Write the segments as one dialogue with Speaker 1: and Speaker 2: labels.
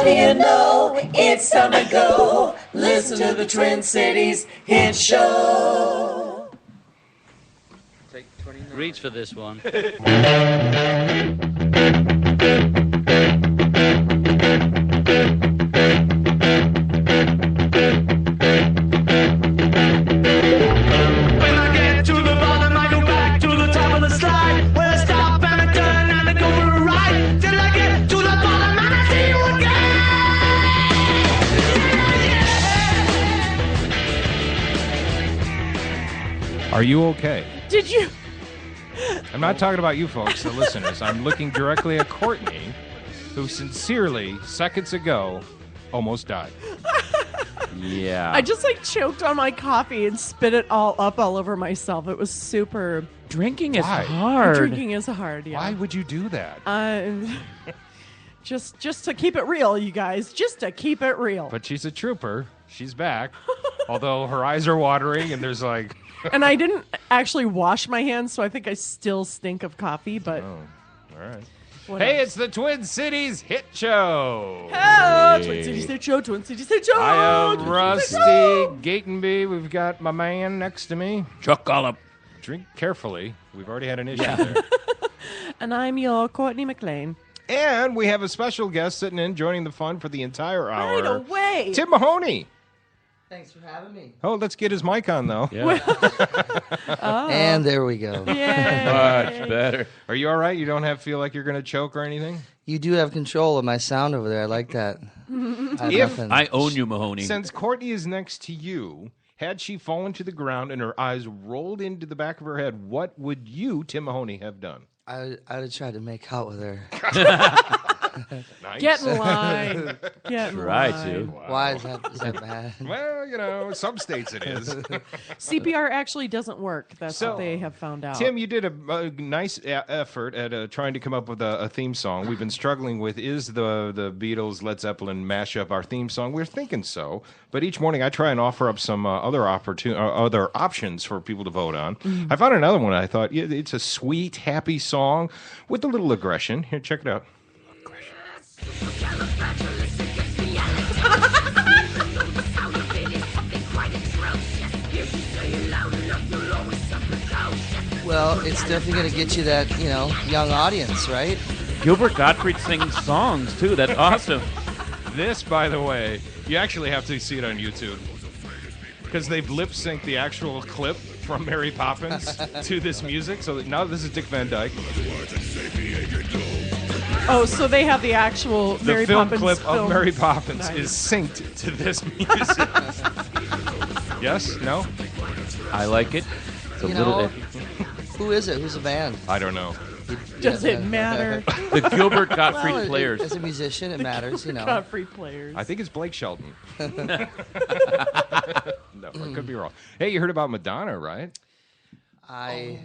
Speaker 1: do you know? It's time to go. Listen to the Twin Cities Hit Show.
Speaker 2: Reach for this one.
Speaker 3: Are you okay?
Speaker 4: Did you?
Speaker 3: I'm not talking about you folks, the listeners. I'm looking directly at Courtney, who sincerely, seconds ago, almost died.
Speaker 2: Yeah.
Speaker 4: I just choked on my coffee and spit it all over myself. It was super.
Speaker 2: Drinking is
Speaker 3: Why?
Speaker 2: hard.
Speaker 4: Drinking is hard, yeah.
Speaker 3: Why would you do that?
Speaker 4: Just to keep it real, you guys. Just to keep it real.
Speaker 3: But she's a trooper. She's back. Although her eyes are watering and there's
Speaker 4: And I didn't actually wash my hands, so I think I still stink of coffee, but...
Speaker 3: Oh, all right.
Speaker 4: Whatever.
Speaker 3: Hey, it's the Twin Cities Hit Show.
Speaker 4: Oh, Twin Cities Hit Show, Twin Cities Hit Show.
Speaker 3: I am
Speaker 4: Twin
Speaker 3: Rusty
Speaker 4: Cities Hit Show.
Speaker 3: Gatenby. We've got my man next to me.
Speaker 2: Chuck Gollop.
Speaker 3: Drink carefully. We've already had an issue there.
Speaker 4: And I'm your Courtney McLean.
Speaker 3: And we have a special guest sitting in, joining the fun for the entire hour.
Speaker 4: Right away.
Speaker 3: Tim Mahoney.
Speaker 5: Thanks for having me.
Speaker 3: Oh, let's get his mic on, though.
Speaker 2: Yeah.
Speaker 5: And there we go.
Speaker 2: Much better.
Speaker 3: Are you all right? You don't feel like you're going to choke or anything?
Speaker 5: You do have control of my sound over there. I like that.
Speaker 2: I own you, Mahoney.
Speaker 3: Since Courtney is next to you, had she fallen to the ground and her eyes rolled into the back of her head, what would you, Tim Mahoney, have done?
Speaker 5: I'd have tried to make out with her.
Speaker 3: Nice.
Speaker 4: Get in line. Get in
Speaker 2: Right,
Speaker 4: line.
Speaker 2: you.
Speaker 3: Wow.
Speaker 5: Why is that bad?
Speaker 3: Well, some states it is.
Speaker 4: CPR actually doesn't work. That's
Speaker 3: So,
Speaker 4: what they have found out.
Speaker 3: Tim, you did a nice effort at trying to come up with a theme song. We've been struggling with, is the Beatles, Led Zeppelin mashup our theme song? We're thinking so. But each morning I try and offer up some other options for people to vote on. I found another one. I thought, yeah, it's a sweet, happy song with a little aggression. Here, check it out.
Speaker 5: Well, it's definitely going to get you that, young audience, right?
Speaker 2: Gilbert Gottfried sings songs, too. That's awesome.
Speaker 3: This, by the way, you actually have to see it on YouTube because they've lip-synced the actual clip from Mary Poppins to this music. So now this is Dick Van Dyke.
Speaker 4: Oh, so they have the actual
Speaker 3: The
Speaker 4: Mary
Speaker 3: film
Speaker 4: Poppins
Speaker 3: clip
Speaker 4: film.
Speaker 3: of Mary Poppins
Speaker 4: Nice.
Speaker 3: is synced to this music. Yes? No?
Speaker 2: I like it. It's a
Speaker 5: You
Speaker 2: little...
Speaker 5: know, who is it? Who's the band?
Speaker 3: I don't know.
Speaker 4: Does it matter?
Speaker 2: The Gilbert Gottfried
Speaker 5: Well,
Speaker 2: players.
Speaker 5: As a musician, it matters,
Speaker 4: Godfrey players.
Speaker 3: I think it's Blake Shelton. No, I could be wrong. Hey, you heard about Madonna, right?
Speaker 5: I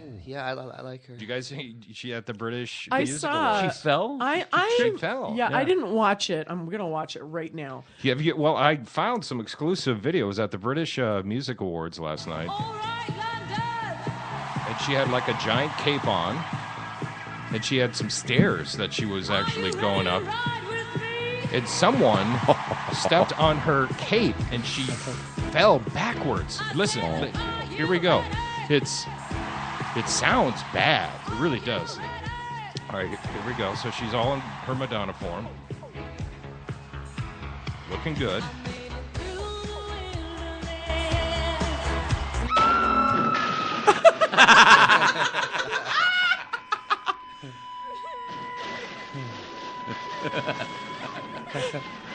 Speaker 5: like her.
Speaker 3: Did you guys see she at the British
Speaker 4: I
Speaker 3: Music
Speaker 4: saw.
Speaker 3: Awards?
Speaker 2: She fell?
Speaker 3: She fell.
Speaker 4: Yeah,
Speaker 2: Yeah.
Speaker 4: I didn't watch it. I'm gonna watch it right now.
Speaker 3: Well, I found some exclusive videos at the British Music Awards last night. And she had like a giant cape on. And she had some stairs that she was actually going up. And someone stepped on her cape and she fell backwards. Listen, here we go. It sounds bad. It really does. All right, here we go. So she's all in her Madonna form. Looking good.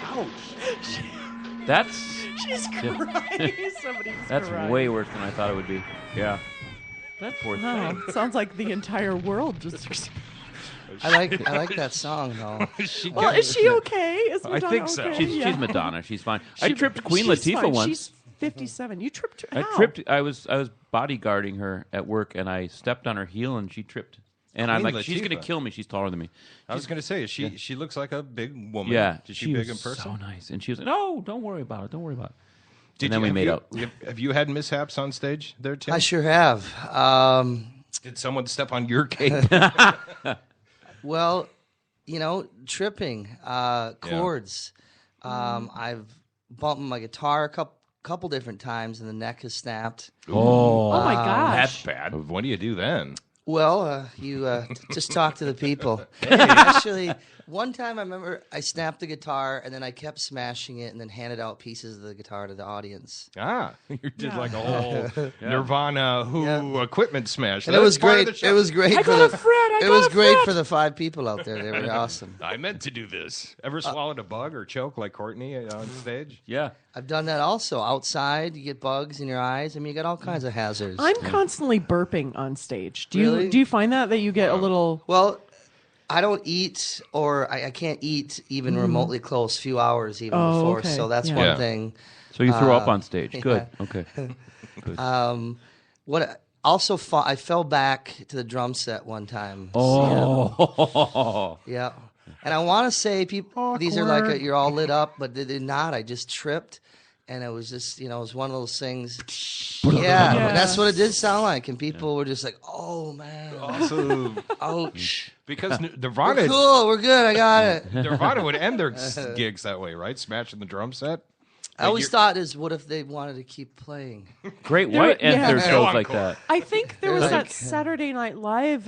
Speaker 3: Ouch.
Speaker 2: That's
Speaker 4: She's crying. Somebody's
Speaker 2: that's
Speaker 4: crying.
Speaker 2: way worse than I thought it would be. Yeah. That poor
Speaker 4: Wow,
Speaker 2: thing.
Speaker 4: sounds like the entire world just.
Speaker 5: I like that song though.
Speaker 4: Well, is she okay? Is Madonna
Speaker 3: think so.
Speaker 4: okay?
Speaker 2: She's
Speaker 4: Yeah.
Speaker 2: Madonna. She's fine. I tripped Queen
Speaker 4: She's
Speaker 2: Latifah
Speaker 4: fine.
Speaker 2: once.
Speaker 4: She's 57. You tripped her.
Speaker 2: I
Speaker 4: How?
Speaker 2: tripped. I was bodyguarding her at work, and I stepped on her heel, and she tripped. And I'm
Speaker 3: Queen
Speaker 2: like, she's gonna
Speaker 3: Latifah.
Speaker 2: kill me. She's taller than me.
Speaker 3: I was going to say, she looks like a big woman.
Speaker 2: Yeah,
Speaker 3: Is she big in
Speaker 2: was
Speaker 3: person?
Speaker 2: so nice. And she was like, "No, don't worry about it. Don't worry about it."
Speaker 3: Did
Speaker 2: and then we made out.
Speaker 3: Have you had mishaps on stage there, Tim?
Speaker 5: I sure have.
Speaker 3: Did someone step on your cape?
Speaker 5: Well, tripping chords. I've bumped my guitar a couple different times, and the neck has snapped.
Speaker 4: Oh my gosh.
Speaker 3: That's bad. What do you do then?
Speaker 5: Well, you just talk to the people. Actually, one time I remember I snapped the guitar, and then I kept smashing it, and then handed out pieces of the guitar to the audience.
Speaker 3: You did like a whole Nirvana equipment smash.
Speaker 5: And it was great. It was great.
Speaker 4: I got a fret.
Speaker 5: It was great for the 5 people out there. They were awesome.
Speaker 3: I meant to do this. Ever swallowed a bug or choke like Courtney on stage?
Speaker 2: Yeah.
Speaker 5: I've done that also. Outside, you get bugs in your eyes. I mean, you get all kinds of hazards.
Speaker 4: I'm constantly burping on stage. Do
Speaker 5: Really?
Speaker 4: you find that you get a little?
Speaker 5: Well, I don't eat, or I can't eat even remotely close, few hours even before.
Speaker 4: Okay.
Speaker 5: So that's
Speaker 4: Yeah.
Speaker 5: one
Speaker 3: Yeah.
Speaker 5: thing.
Speaker 2: So you threw up on stage. Good. Okay. Good.
Speaker 5: I fell back to the drum set one time.
Speaker 2: Oh.
Speaker 5: Yeah. And I want to say these are like you're all lit up, but they're not. I just tripped, and it was just it was one of those things. Yeah, and that's what it did sound like, and people were just like, "Oh man,
Speaker 3: Awesome.
Speaker 5: ouch."
Speaker 3: Because
Speaker 5: We're
Speaker 3: Nirvana,
Speaker 5: cool, we're good. I got it.
Speaker 3: Nirvana would end their gigs that way, right? Smashing the drum set.
Speaker 5: I always thought what if they wanted to keep playing?
Speaker 2: Great White ends their
Speaker 4: Yeah.
Speaker 2: shows like that.
Speaker 4: I think there was
Speaker 5: Like-
Speaker 4: that Saturday Night Live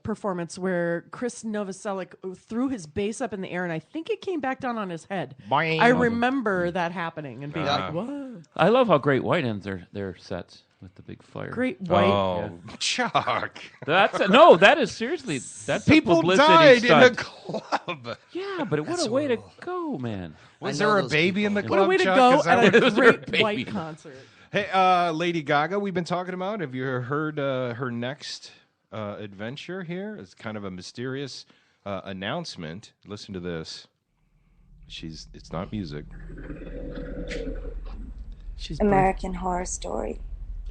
Speaker 4: performance where Chris Novoselic threw his bass up in the air, and I think it came back down on his head.
Speaker 3: Boing.
Speaker 4: I remember that happening and being like, "What?
Speaker 2: I love how Great White ends their sets with the big fire.
Speaker 4: Great White!"
Speaker 3: Oh, Chuck.
Speaker 2: That is seriously that's a
Speaker 3: People
Speaker 2: publicity
Speaker 3: died in a
Speaker 2: stunt.
Speaker 3: club.
Speaker 2: Yeah, but what a way to go, man.
Speaker 3: Was
Speaker 5: I know
Speaker 3: there a
Speaker 5: those
Speaker 3: baby in the
Speaker 5: people.
Speaker 3: club,
Speaker 4: What a way to
Speaker 3: Chuck?
Speaker 4: go
Speaker 3: Is that
Speaker 4: at
Speaker 3: what-
Speaker 4: a
Speaker 2: Was there a
Speaker 4: Great
Speaker 2: baby?
Speaker 4: White concert.
Speaker 3: Hey, Lady Gaga, we've been talking about. Have you heard her next adventure here? It's kind of a mysterious announcement. Listen to this. It's not music.
Speaker 4: She's
Speaker 6: American Horror Story,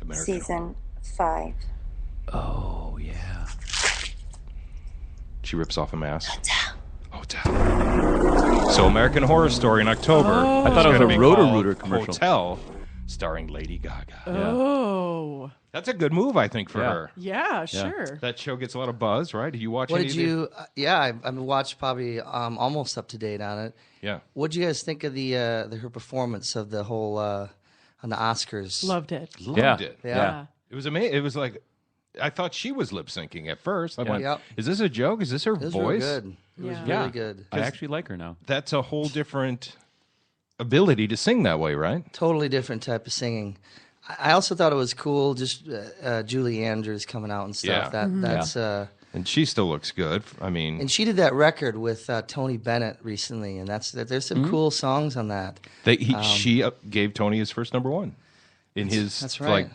Speaker 3: American
Speaker 6: Season 5.
Speaker 2: Oh yeah.
Speaker 3: She rips off a mask. Hotel. So American Horror Story in October.
Speaker 2: I thought it was
Speaker 3: It's
Speaker 2: a
Speaker 3: gonna be
Speaker 2: Roto-Rooter
Speaker 3: called
Speaker 2: commercial.
Speaker 3: Hotel, starring Lady Gaga.
Speaker 4: Oh,
Speaker 3: That's a good move, I think, for her.
Speaker 4: yeah, sure.
Speaker 3: That show gets a lot of buzz, right? Did you watch
Speaker 5: What
Speaker 3: any
Speaker 5: did
Speaker 3: of the-
Speaker 5: you? I've watched probably almost up to date on it.
Speaker 3: Yeah.
Speaker 5: What did you guys think of her performance of the whole on the Oscars?
Speaker 4: Loved it.
Speaker 3: Loved it.
Speaker 5: Yeah.
Speaker 3: It was amazing. It was like, I thought she was lip syncing at first. I went,
Speaker 5: Yep.
Speaker 3: is this a joke? Is this her
Speaker 5: It was
Speaker 3: voice?
Speaker 5: real good. It was
Speaker 4: Yeah.
Speaker 5: really good.
Speaker 2: I actually like her now.
Speaker 3: That's a whole different ability to sing that way, right?
Speaker 5: Totally different type of singing. I also thought it was cool, just Julie Andrews coming out and stuff.
Speaker 3: Yeah.
Speaker 5: That's
Speaker 3: And she still looks good. I mean,
Speaker 5: and she did that record with Tony Bennett recently, and there's some cool songs on that.
Speaker 3: she gave Tony his first number one in his
Speaker 5: that's right.
Speaker 3: like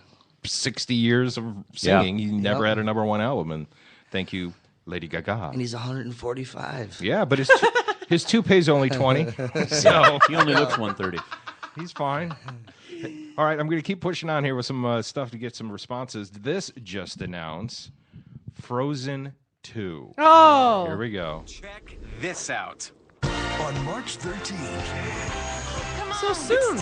Speaker 3: 60 years of singing. He never had a number one album, and thank you, Lady Gaga.
Speaker 5: And he's 145.
Speaker 3: Yeah, but his toupee's only 20, so
Speaker 2: He only looks 130.
Speaker 3: he's fine. All right, I'm going to keep pushing on here with some stuff to get some responses. This just announced Frozen 2.
Speaker 4: Oh,
Speaker 3: Here we go.
Speaker 7: Check this out.
Speaker 8: On March 13th,
Speaker 4: so soon.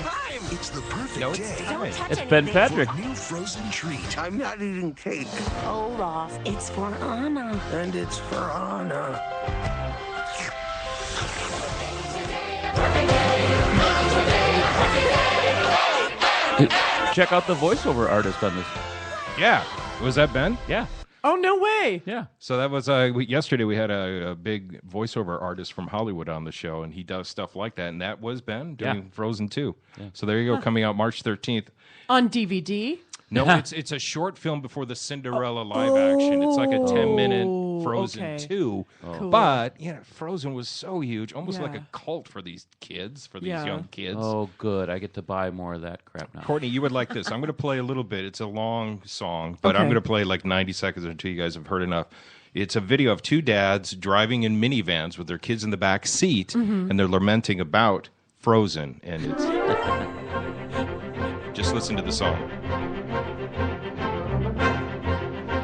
Speaker 8: it's the perfect
Speaker 3: No,
Speaker 8: day
Speaker 3: it's time.
Speaker 2: It's Ben Patrick.
Speaker 8: for a new frozen treat.
Speaker 7: I'm not eating cake,
Speaker 9: Hold off. It's for Anna.
Speaker 7: and it's for Anna.
Speaker 2: Check out the voiceover artist on this.
Speaker 3: Yeah. Was that Ben?
Speaker 2: Yeah.
Speaker 4: Oh, no way.
Speaker 2: Yeah.
Speaker 3: So that was yesterday. We had a big voiceover artist from Hollywood on the show, and he does stuff like that. And that was Ben doing
Speaker 2: Yeah.
Speaker 3: Frozen 2. So there you go, coming out March 13th.
Speaker 4: On DVD.
Speaker 3: No, it's a short film before the Cinderella live action. It's like a 10-minute Frozen
Speaker 4: okay.
Speaker 3: 2.
Speaker 4: Cool.
Speaker 3: But Frozen was so huge, almost like
Speaker 4: Yeah.
Speaker 3: a cult for these kids, for these
Speaker 4: Yeah.
Speaker 3: young kids.
Speaker 2: Oh, good. I get to buy more of that crap now.
Speaker 3: Courtney, you would like this. I'm going to play a little bit. It's a long song, but I'm
Speaker 4: Okay.
Speaker 3: going to play like 90 seconds until you guys have heard enough. It's a video of two dads driving in minivans with their kids in the back seat, and they're lamenting about Frozen. And it's just listen to the song.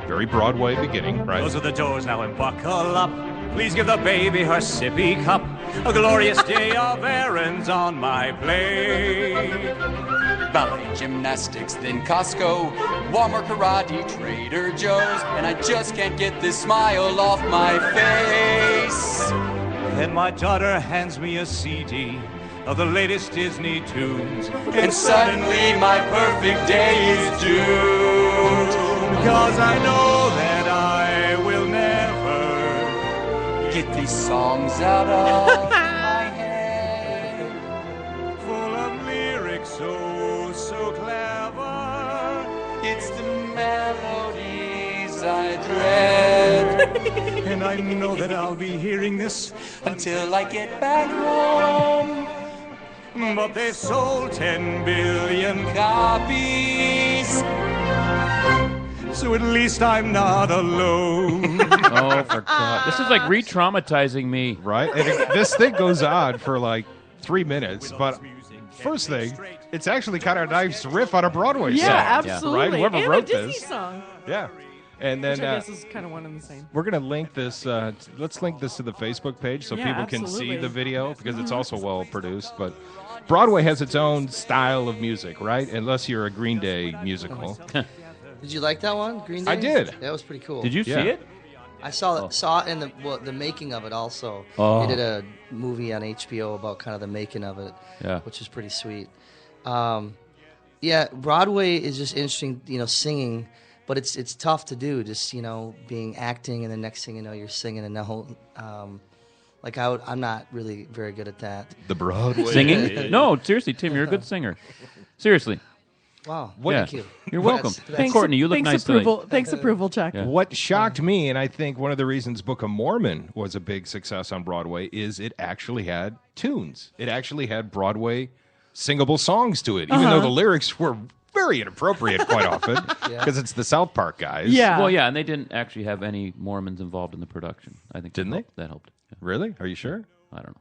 Speaker 3: Very Broadway beginning, right?
Speaker 10: Close the doors now and buckle up. Please give the baby her sippy cup. A glorious day of errands on my plate.
Speaker 11: Ballet, gymnastics, then Costco, Walmart, karate, Trader Joe's, and I just can't get this smile off my face.
Speaker 10: Then my daughter hands me a CD of the latest Disney tunes.
Speaker 11: And suddenly my perfect day is doomed.
Speaker 10: Because I know that I will never
Speaker 11: get these songs out of my head.
Speaker 10: Full of lyrics so clever.
Speaker 11: It's the melodies I dread.
Speaker 10: And I know that I'll be hearing this
Speaker 11: until I get back home.
Speaker 10: But they sold 10 billion
Speaker 11: copies.
Speaker 10: So at least I'm not alone.
Speaker 2: Oh, for God. This is like re-traumatizing me.
Speaker 3: Right? And this thing goes on for like 3 minutes, but first thing, it's actually kind of a nice riff on a Broadway song.
Speaker 4: Yeah, absolutely.
Speaker 3: Right? Whoever
Speaker 4: and
Speaker 3: wrote
Speaker 4: a Disney
Speaker 3: this.
Speaker 4: song.
Speaker 3: Yeah. And then
Speaker 4: Which I guess is kind of one and the same.
Speaker 3: we're going to link this. Let's link this to the Facebook page so
Speaker 4: Yeah,
Speaker 3: people can
Speaker 4: absolutely.
Speaker 3: see the video because it's also well produced. But Broadway has its own style of music, right? Unless you're a Green Day musical.
Speaker 5: Did you like that one, Green Day?
Speaker 3: I did.
Speaker 5: That was pretty cool.
Speaker 2: Did you see it?
Speaker 5: I saw it in the making of it also.
Speaker 2: Oh.
Speaker 5: They did a movie on HBO about kind of the making of it, which is pretty sweet. Yeah, Broadway is just interesting, singing, but it's tough to do. Just being acting, and the next thing you know, you're singing, and the whole. I'm not really very good at that.
Speaker 3: The Broadway
Speaker 2: singing? No, seriously, Tim, you're a good singer. Seriously.
Speaker 5: Wow,
Speaker 2: thank
Speaker 5: you.
Speaker 2: You're welcome.
Speaker 5: Thanks,
Speaker 2: Courtney, you look
Speaker 4: thanks
Speaker 2: nice
Speaker 4: approval,
Speaker 2: today.
Speaker 4: Thanks approval check.
Speaker 2: Yeah.
Speaker 3: What shocked me, and I think one of the reasons Book of Mormon was a big success on Broadway, is it actually had tunes. It actually had Broadway singable songs to it, even though the lyrics were very inappropriate quite often because it's the South Park guys.
Speaker 4: Yeah.
Speaker 2: Well, yeah, and they didn't actually have any Mormons involved in the production. I think
Speaker 3: Didn't they?
Speaker 2: That helped. Yeah.
Speaker 3: Really? Are you sure?
Speaker 2: I don't know.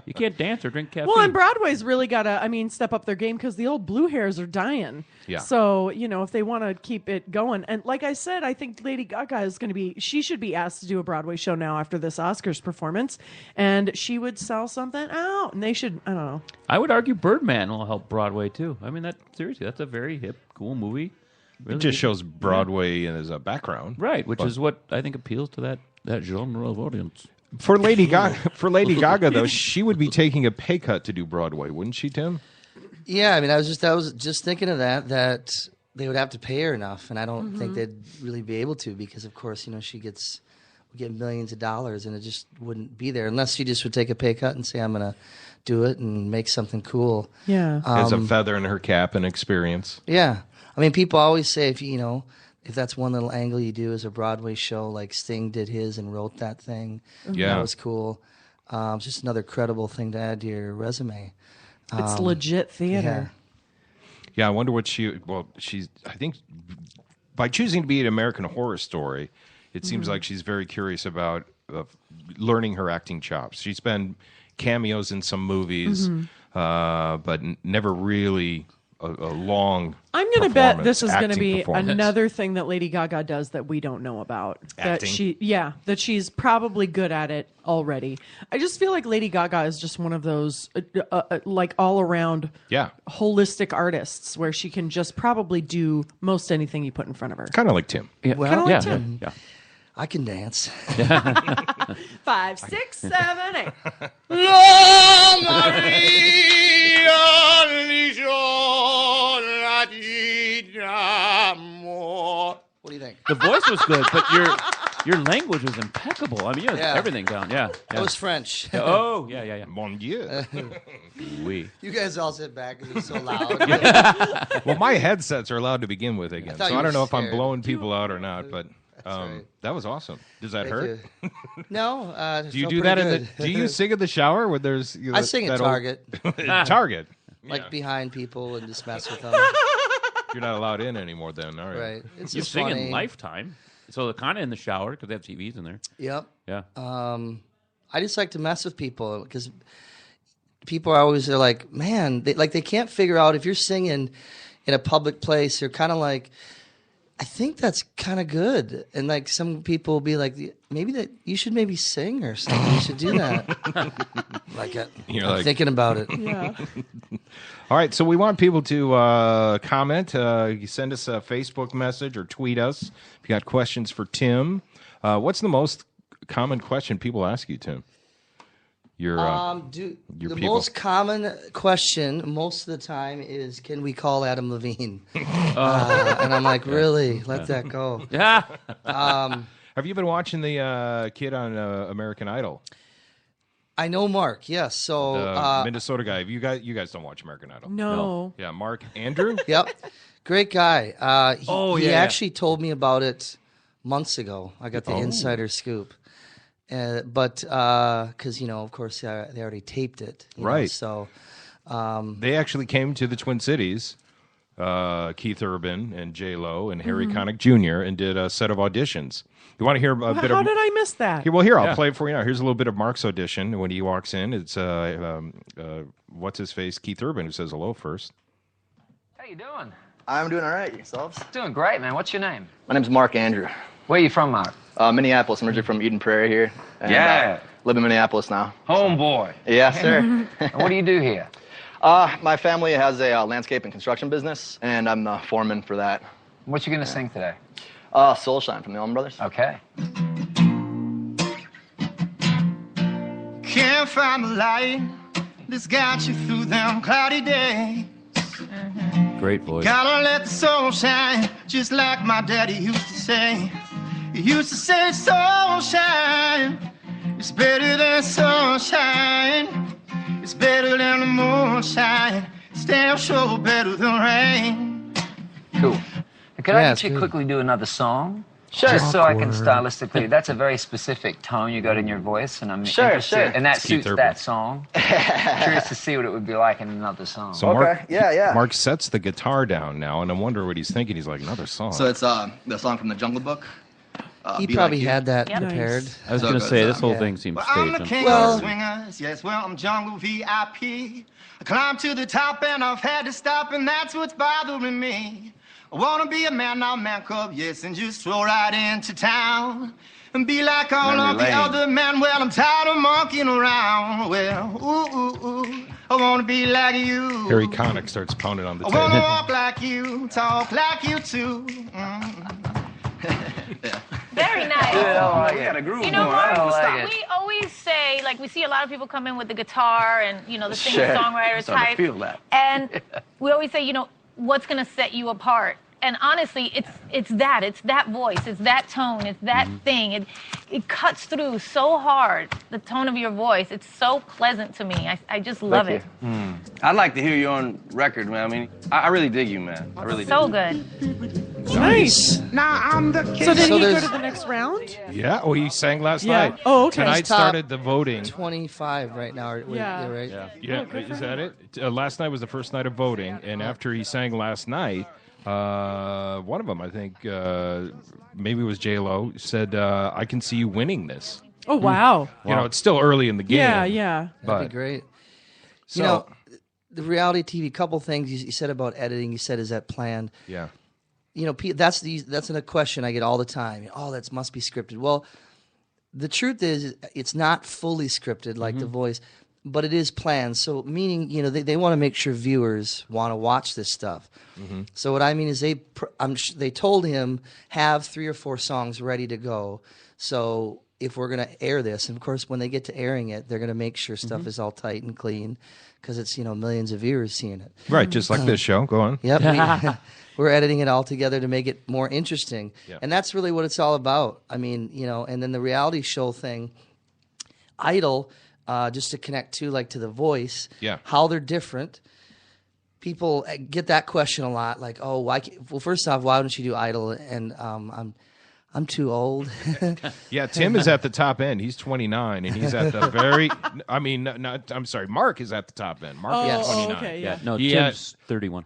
Speaker 2: You can't dance or drink caffeine.
Speaker 4: Well, and Broadway's really got to, step up their game because the old blue hairs are dying.
Speaker 3: Yeah.
Speaker 4: So, if they want to keep it going. And like I said, I think Lady Gaga is going to she should be asked to do a Broadway show now after this Oscars performance. And she would sell something out. And they should, I don't know.
Speaker 2: I would argue Birdman will help Broadway, too. Seriously, that's a very hip, cool movie. Really
Speaker 3: It just shows Broadway as a background.
Speaker 2: Right, which is what I think appeals to that genre of audience.
Speaker 3: For Lady Gaga, though, she would be taking a pay cut to do Broadway, wouldn't she, Tim?
Speaker 5: Yeah, I was just thinking of that they would have to pay her enough, and I don't think they'd really be able to because, of course, she would get millions of dollars, and it just wouldn't be there unless she just would take a pay cut and say, I'm going to do it and make something cool.
Speaker 4: Yeah.
Speaker 3: As a feather in her cap and experience.
Speaker 5: Yeah. People always say if that's one little angle you do as a Broadway show, like Sting did his and wrote that thing, that was cool. It's just another credible thing to add to your resume.
Speaker 4: It's legit theater.
Speaker 3: Yeah, I wonder what I think by choosing to be an American Horror Story, it seems like she's very curious about learning her acting chops. She's been cameos in some movies, but never really a long.
Speaker 4: I'm going to bet this is going to
Speaker 3: acting
Speaker 4: be
Speaker 3: performance.
Speaker 4: another thing that Lady Gaga does that we don't know about.
Speaker 3: Acting?
Speaker 4: That she's probably good at it already. I just feel like Lady Gaga is just one of those like all around holistic artists where she can just probably do most anything you put in front of her.
Speaker 3: Kind of like Tim.
Speaker 2: Yeah.
Speaker 5: Well,
Speaker 4: Kinda like Tim.
Speaker 2: Yeah.
Speaker 5: I can dance.
Speaker 4: 5, 6, 7, 8.
Speaker 5: What do you think?
Speaker 2: The voice was good, but your language was impeccable. You had everything down. Yeah.
Speaker 5: That was French.
Speaker 2: Oh, yeah.
Speaker 3: Mon Dieu.
Speaker 2: Oui.
Speaker 5: You guys all sit back because it's so loud.
Speaker 3: Well, my headsets are allowed to begin with again, so
Speaker 5: you
Speaker 3: I don't
Speaker 5: were
Speaker 3: know if I'm
Speaker 5: scared.
Speaker 3: blowing people out or not, but
Speaker 5: right.
Speaker 3: that was awesome. Does that hurt?
Speaker 5: No.
Speaker 3: Do you do that? Do you sing in the shower when there's?
Speaker 5: I sing at Target.
Speaker 3: Target.
Speaker 5: Like behind people and just mess with them.
Speaker 3: You're not allowed in anymore, then, all right?
Speaker 5: Right. It's
Speaker 2: You
Speaker 5: just
Speaker 2: sing
Speaker 5: funny.
Speaker 2: in Lifetime, so they're kind of in the shower because they have TVs in there.
Speaker 5: Yep.
Speaker 2: Yeah.
Speaker 5: I just like to mess with people because people are always like, man, they can't figure out if you're singing in a public place. They're kind of like, I think that's kind of good, and like some people will be like, maybe that you should maybe sing or something. You should do that. I'm thinking about it.
Speaker 4: Yeah.
Speaker 3: All right, so we want people to comment. You send us a Facebook message or tweet us if you got questions for Tim. What's the most common question people ask you, Tim? your
Speaker 5: the
Speaker 3: people?
Speaker 5: most common question most of the time is, can we call Adam Levine? And I'm like, really? Let that go.
Speaker 2: Yeah.
Speaker 3: Have you been watching the kid on American Idol?
Speaker 5: I know Mark, yes. So
Speaker 3: The Minnesota guy. You guys don't watch American Idol?
Speaker 4: No.
Speaker 3: Yeah, Mark Andrew?
Speaker 5: Yep. Great guy. He
Speaker 3: yeah.
Speaker 5: actually told me about it months ago. I got the insider scoop. But because, of course, they already taped it.
Speaker 3: Right.
Speaker 5: So
Speaker 3: they actually came to the Twin Cities, Keith Urban and J-Lo and Harry Connick Jr., and did a set of auditions. You want to hear a bit of...
Speaker 4: How did I miss that?
Speaker 3: I'll play it for you now. Here's a little bit of Mark's audition. When he walks in, it's, what's-his-face, Keith Urban, who says hello first.
Speaker 12: How you doing?
Speaker 13: I'm doing all right. Yourselves?
Speaker 12: Doing great, man. What's your name?
Speaker 13: My name's Mark Andrew.
Speaker 12: Where are you from, Mark?
Speaker 13: Minneapolis. I'm originally from Eden Prairie here. And,
Speaker 12: Yeah.
Speaker 13: live in Minneapolis now.
Speaker 12: Homeboy.
Speaker 13: Yes, sir.
Speaker 12: And what do you do here?
Speaker 13: My family has a landscape and construction business, and I'm the foreman for that.
Speaker 12: What you gonna sing today?
Speaker 13: Soulshine from the Allman Brothers.
Speaker 12: Okay.
Speaker 14: Can't find the light that's got you through them cloudy days.
Speaker 2: Great voice.
Speaker 14: Gotta let the soul shine, just like my daddy used to say. He used to say, sunshine, it's better than sunshine. It's better than the moonshine. It's damn sure better than rain.
Speaker 12: Cool. Could I get you to quickly do another song?
Speaker 13: Sure.
Speaker 12: Just so I can stylistically. That's a very specific tone you got in your voice, and I'm interested. And that suits that song. Curious to see what it would be like in another song.
Speaker 3: So Mark sets the guitar down now, and I wonder what he's thinking. He's like, another song.
Speaker 13: So it's the song from the Jungle Book.
Speaker 5: He
Speaker 13: Be
Speaker 5: probably
Speaker 13: Like You.
Speaker 5: had that prepared.
Speaker 2: I was going to say, this whole thing seems
Speaker 14: I'm the
Speaker 2: staged.
Speaker 14: king of swingers, yes, well, I'm jungle VIP. I climbed to the top and I've had to stop, and that's what's bothering me. I want to be a man, not a man cub, yes, and just throw right into town and be like all of the other men. Well, I'm tired of monkeying around. Well, ooh, I want to be like you.
Speaker 3: Harry Connick starts pounding on the
Speaker 14: I
Speaker 3: table.
Speaker 14: want to walk like you, talk like you too.
Speaker 15: Very nice.
Speaker 12: Yeah, we got a groove.
Speaker 15: You know,
Speaker 12: going.
Speaker 15: Mark, we always say, like, we see a lot of people come in with the guitar and, the singer-songwriter type.
Speaker 12: Feel that.
Speaker 15: And we always say, what's going to set you apart? And honestly, it's that voice, it's that tone, it's that thing. It cuts through so hard, the tone of your voice. It's so pleasant to me. I just love it.
Speaker 16: I'd like to hear you on record, man. I mean, I really dig you, man. I really
Speaker 15: So
Speaker 16: do.
Speaker 15: good.
Speaker 4: Nice.
Speaker 14: Now I'm the king.
Speaker 4: So did he go to the next round?
Speaker 3: Yeah, he sang last
Speaker 4: Yeah.
Speaker 3: night.
Speaker 4: Oh, okay.
Speaker 3: Tonight
Speaker 5: He's top
Speaker 3: started the voting.
Speaker 5: 25 right now.
Speaker 4: Yeah.
Speaker 5: Right?
Speaker 3: Yeah, is that it? Last night was the first night of voting, and after he sang last night, one of them, I think, maybe it was J-Lo, said, I can see you winning this.
Speaker 4: Oh, wow.
Speaker 3: It's still early in the game.
Speaker 4: Yeah.
Speaker 5: That'd be great.
Speaker 3: So,
Speaker 5: the reality TV, couple things you said about editing, you said, is that planned?
Speaker 3: Yeah.
Speaker 5: That's a question I get all the time. Oh, that must be scripted. Well, the truth is, it's not fully scripted like The Voice, but it is planned. So, meaning, they want to make sure viewers want to watch this stuff. So, what I mean is, they told him have 3 or 4 songs ready to go. So, if we're going to air this, and of course, when they get to airing it, they're going to make sure stuff is all tight and clean, because it's millions of viewers seeing it.
Speaker 3: Right, just like this show. Go on.
Speaker 5: Yep. We're editing it all together to make it more interesting.
Speaker 3: Yeah.
Speaker 5: And that's really what it's all about. I mean, and then the reality show thing, Idol, just to connect to The Voice, how they're different. People get that question a lot, like, oh, why? Well, first off, why don't you do Idol? And I'm too old.
Speaker 3: Yeah, Tim is at the top end. He's 29, and he's at the very. I mean, I'm sorry. Mark is at the top end. Mark is 29.
Speaker 4: Okay, yeah.
Speaker 2: No, Tim's 31.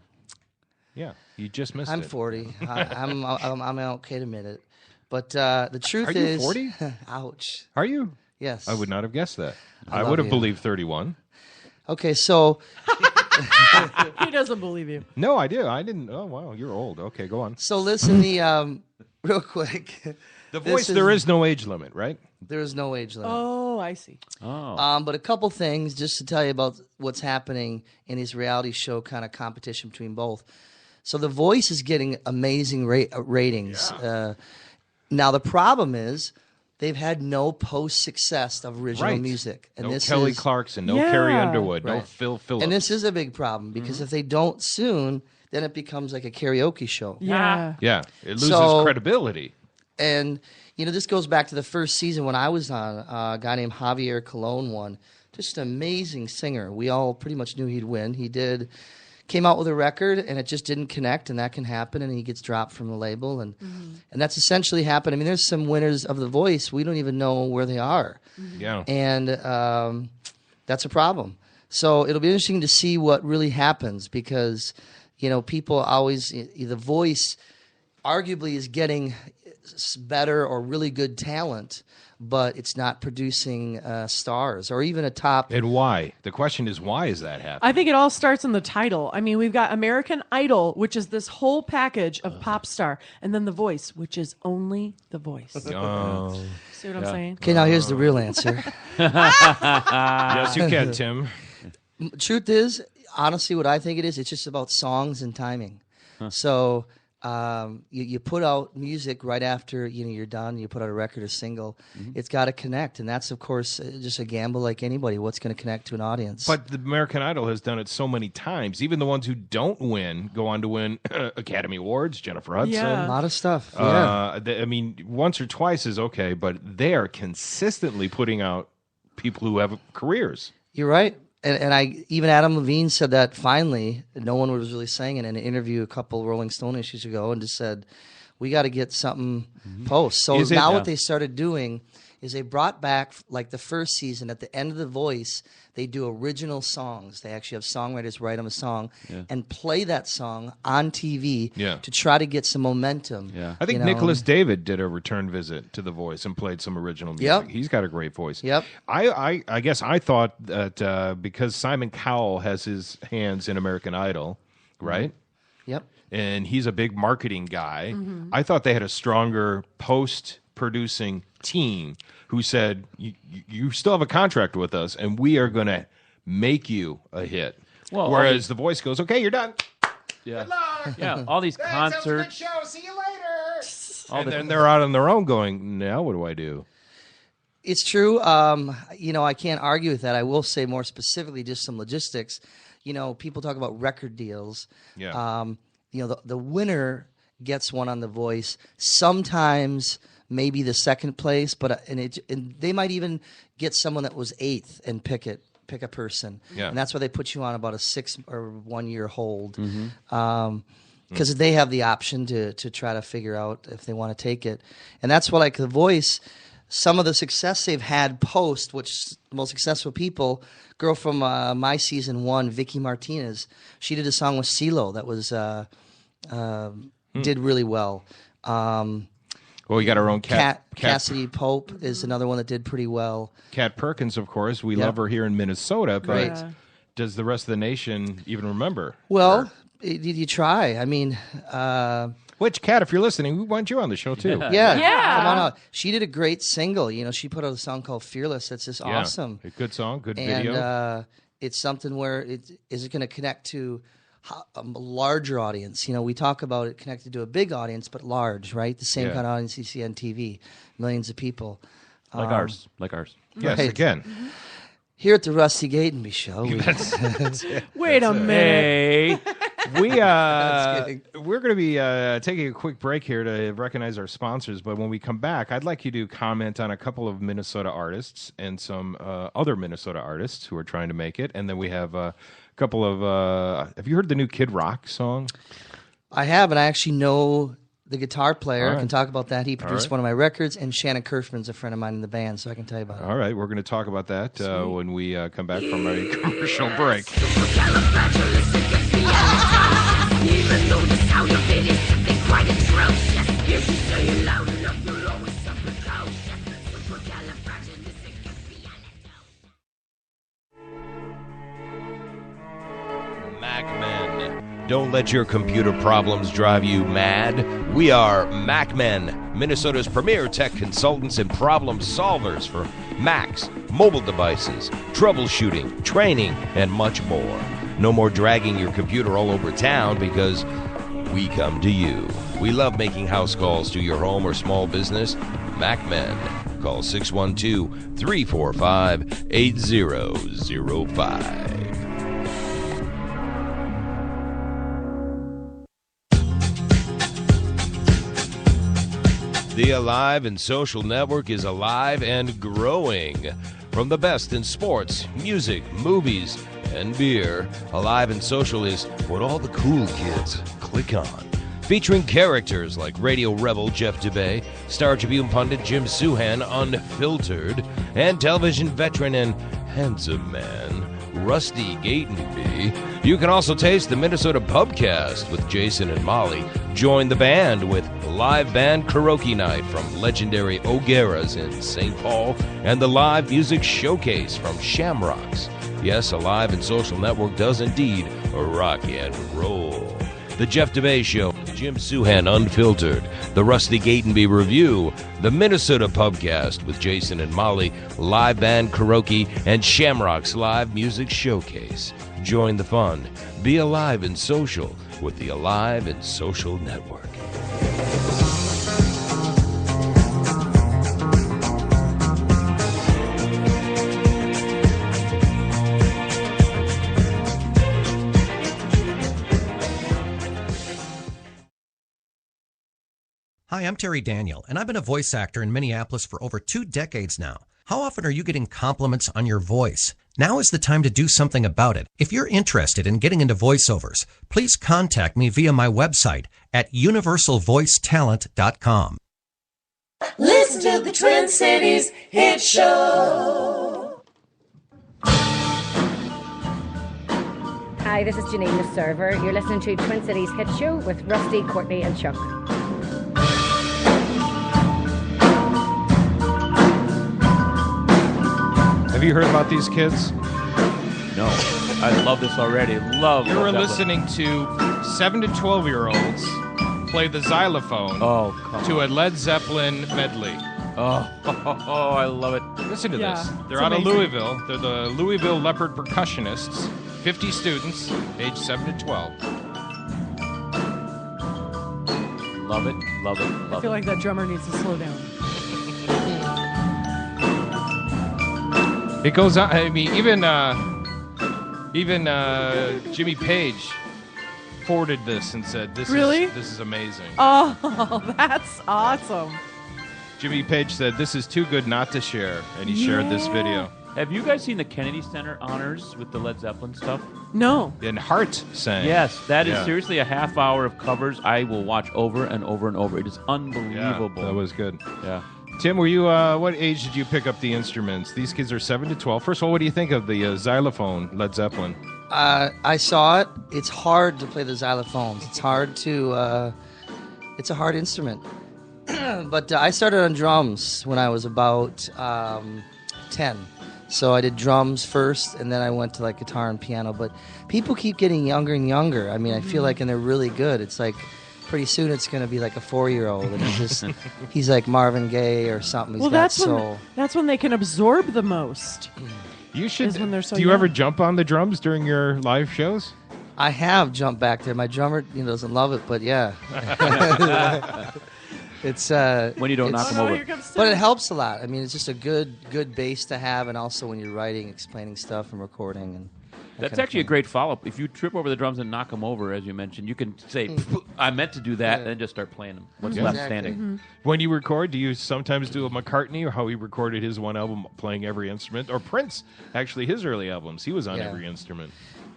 Speaker 3: Yeah, you just missed
Speaker 5: I'm
Speaker 3: it.
Speaker 5: 40. I'm okay to admit it. But the truth
Speaker 3: Are you
Speaker 5: is,
Speaker 3: 40?
Speaker 5: Ouch.
Speaker 3: Are you?
Speaker 5: Yes.
Speaker 3: I would not have guessed that.
Speaker 5: I
Speaker 3: I
Speaker 5: love
Speaker 3: would have
Speaker 5: you.
Speaker 3: believed 31.
Speaker 5: Okay, so
Speaker 4: He doesn't believe you.
Speaker 3: No, I did. I didn't. Oh, wow, you're old. Okay, go on.
Speaker 5: So listen, real quick.
Speaker 3: The Voice, there is no age limit, right?
Speaker 5: There is no age limit.
Speaker 4: Oh, I see.
Speaker 2: Oh.
Speaker 5: But a couple things just to tell you about what's happening in his reality show kind of competition between both. So The Voice is getting amazing ratings. Now the problem is they've had no post success of original music. And
Speaker 3: no
Speaker 5: this
Speaker 3: Kelly
Speaker 5: is,
Speaker 3: Clarkson, no Carrie Underwood, no Phil Phillips.
Speaker 5: And this is a big problem because if they don't soon, then it becomes like a karaoke show.
Speaker 3: Yeah, it loses credibility.
Speaker 5: And this goes back to the first season when I was on. A guy named Javier Colon won. Just an amazing singer. We all pretty much knew he'd win. He came out with a record, and it just didn't connect, and that can happen, and he gets dropped from the label. And that's essentially happened. I mean, there's some winners of The Voice. We don't even know where they are.
Speaker 3: Yeah.
Speaker 5: And that's a problem. So it'll be interesting to see what really happens because, people always, The Voice arguably is getting better or really good talent, but it's not producing stars or even a top.
Speaker 3: And why? The question is, why is that happening?
Speaker 4: I think it all starts in the title. I mean, we've got American Idol, which is this whole package of pop star, and then The Voice, which is only The Voice.
Speaker 3: Oh.
Speaker 4: See what I'm saying?
Speaker 5: Okay, now here's the real answer.
Speaker 3: Yes, you can, Tim.
Speaker 5: Truth is, honestly, what I think it is, it's just about songs and timing. So you put out music right after you're done. You put out a record or single. It's got to connect, and that's of course just a gamble like anybody. What's going to connect to an audience?
Speaker 3: But the American Idol has done it so many times. Even the ones who don't win go on to win Academy Awards. Jennifer Hudson,
Speaker 5: a lot of stuff.
Speaker 3: I mean, once or twice is okay, but they are consistently putting out people who have careers.
Speaker 5: You're right. And even Adam Levine said that finally, no one was really saying it in an interview a couple Rolling Stone issues ago, and just said, we got to get something post. So now what they started doing is they brought back, like the first season, at the end of The Voice, they do original songs. They actually have songwriters write them a song and play that song on TV to try to get some momentum.
Speaker 3: Yeah. I think Nicholas David did a return visit to The Voice and played some original music.
Speaker 5: Yep.
Speaker 3: He's got a great voice.
Speaker 5: Yep.
Speaker 3: I guess I thought that because Simon Cowell has his hands in American Idol, right?
Speaker 5: Yep.
Speaker 3: And he's a big marketing guy. I thought they had a stronger post-producing team who said, you still have a contract with us, and we are going to make you a hit.
Speaker 2: Well,
Speaker 3: whereas The Voice goes, okay, you're done.
Speaker 2: Yeah.
Speaker 3: Good luck.
Speaker 2: Yeah, all these concerts.
Speaker 3: That was a good show. See you later. And then they're out on their own going, now what do I do?
Speaker 5: It's true. I can't argue with that. I will say more specifically just some logistics. People talk about record deals.
Speaker 3: Yeah.
Speaker 5: The winner gets one on The Voice. Sometimes maybe the second place, but and they might even get someone that was eighth and pick a person.
Speaker 3: Yeah.
Speaker 5: And that's why they put you on about a 6 or 1 year hold. Because they have the option to try to figure out if they want to take it. And that's why, like The Voice, some of the success they've had post, which the most successful people, girl from my season 1, Vicky Martinez, she did a song with CeeLo that was did really well.
Speaker 3: Well, we got our own
Speaker 5: Cassidy Pope is another one that did pretty well.
Speaker 3: Kat Perkins, of course. We love her here in Minnesota, but
Speaker 5: Right.
Speaker 3: does the rest of the nation even remember?
Speaker 5: Well, you try. I mean,
Speaker 3: which, Kat, if you're listening, we want you on the show too.
Speaker 5: Yeah. Come on out. She did a great single. She put out a song called "Fearless." That's just awesome.
Speaker 3: A good song, good
Speaker 5: and,
Speaker 3: video.
Speaker 5: It's something where is it going to connect to a larger audience? We talk about it connected to a big audience, but large, right? The same kind of audience you see on TV, millions of people.
Speaker 2: Like ours.
Speaker 3: Yes,
Speaker 5: right.
Speaker 3: again.
Speaker 5: Here at the Rusty Gatenby Show.
Speaker 4: Wait a minute.
Speaker 3: We're going to be taking a quick break here to recognize our sponsors, but when we come back, I'd like you to comment on a couple of Minnesota artists and some other Minnesota artists who are trying to make it, and then we have a couple of... have you heard the new Kid Rock song?
Speaker 5: I have, and I actually know the guitar player.
Speaker 3: All right.
Speaker 5: I can talk about that. He produced one of my records, and Shannon Kerfman's a friend of mine in the band, so I can tell you about it.
Speaker 3: All right, we're going to talk about that when we come back from a commercial break.
Speaker 1: Even though the sound of it is something quite atrocious, if you say it loud enough, you'll always suffer cautious.
Speaker 3: MacMen. Don't let your computer problems drive you mad. We are MacMen, Minnesota's premier tech consultants and problem solvers for Macs, mobile devices, troubleshooting, training, and much more. No more dragging your computer all over town because we come to you. We love making house calls to your home or small business. MacMen.
Speaker 17: Call 612-345-8005. The Alive and Social Network is alive and growing. From the best in sports, music, movies, and beer, Alive and Social is what all the cool kids click on. Featuring characters like radio rebel Jeff DeBay, Star Tribune pundit Jim Suhan, Unfiltered, and television veteran and handsome man Rusty Gatenby. You can also taste the Minnesota Pubcast with Jason and Molly. Join the band with live band karaoke night from legendary O'Gara's in St. Paul and the live music showcase from Shamrocks. Yes, Alive and Social Network does indeed rock and roll. The Jeff DeBay Show, Jim Suhan Unfiltered, the Rusty Gatenby Review, the Minnesota Pubcast with Jason and Molly, live band karaoke, and Shamrock's live music showcase. Join the fun. Be alive and social with the Alive and Social Network.
Speaker 18: Hi, I'm Terry Daniel, and I've been a voice actor in Minneapolis for over 2 decades now. How often are you getting compliments on your voice? Now is the time to do something about it. If you're interested in getting into voiceovers, please contact me via my website at universalvoicetalent.com.
Speaker 1: Listen to the Twin Cities Hit Show.
Speaker 19: Hi, this is Janine the Server. You're listening to Twin Cities Hit Show with Rusty, Courtney, and Chuck.
Speaker 3: Have you heard about these kids?
Speaker 2: No. I love this already.
Speaker 3: You were listening to 7 to 12-year-olds play the xylophone to a Led Zeppelin medley.
Speaker 2: Oh, I love it.
Speaker 3: Listen to this. They're out of Louisville. They're the Louisville Leopard Percussionists. 50 students, age 7 to 12.
Speaker 2: Love it, love it, love it.
Speaker 4: I feel like that drummer needs to slow down.
Speaker 3: It goes on. I mean, even Jimmy Page forwarded this and said, "This is amazing."
Speaker 4: Oh, that's awesome.
Speaker 3: Jimmy Page said, "This is too good not to share," and he shared this video.
Speaker 2: Have you guys seen the Kennedy Center honors with the Led Zeppelin stuff?
Speaker 4: No.
Speaker 3: And Hart sang.
Speaker 2: Yes, that is seriously a half hour of covers I will watch over and over and over. It is unbelievable.
Speaker 3: Yeah, that was good.
Speaker 2: Yeah.
Speaker 3: Tim, were you? What age did you pick up the instruments? These kids are 7 to 12. First of all, what do you think of the xylophone, Led Zeppelin?
Speaker 5: I saw it. It's hard to play the xylophones. It's hard to. It's a hard instrument. But I started on drums when I was about 10. So I did drums first, and then I went to like guitar and piano. But people keep getting younger and younger. I mean, I feel like, and they're really good. It's like pretty soon it's going to be like a 4-year-old, and he's like Marvin Gaye or something. He's got soul.
Speaker 4: That's when they can absorb the most.
Speaker 3: You should.
Speaker 4: When they're so
Speaker 3: do you
Speaker 4: young.
Speaker 3: ever jump on the drums during your live shows?
Speaker 5: I have jumped back there. My drummer, doesn't love it, but yeah. It's
Speaker 2: when you don't knock them over.
Speaker 5: But it helps a lot. I mean, it's just a good base to have, and also when you're writing, explaining stuff, and recording. And
Speaker 2: that's actually a great follow-up. If you trip over the drums and knock them over, as you mentioned, you can say, "I meant to do that," and then just start playing them. What's left standing?
Speaker 4: Mm-hmm.
Speaker 3: When you record, do you sometimes do a McCartney, or how he recorded his one album playing every instrument? Or Prince, actually, his early albums, he was on every instrument.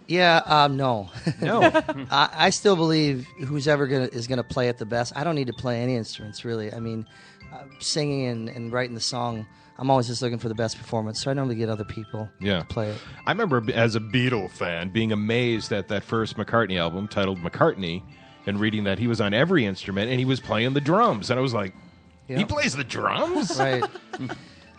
Speaker 5: Yeah, no.
Speaker 3: No.
Speaker 5: I still believe who's ever is gonna play it the best. I don't need to play any instruments, really. I mean, singing and writing the song, I'm always just looking for the best performance, so I normally get other people to play it.
Speaker 3: I remember as a Beatle fan being amazed at that first McCartney album titled McCartney and reading that he was on every instrument and he was playing the drums. And I was like, he plays the drums?
Speaker 5: Right.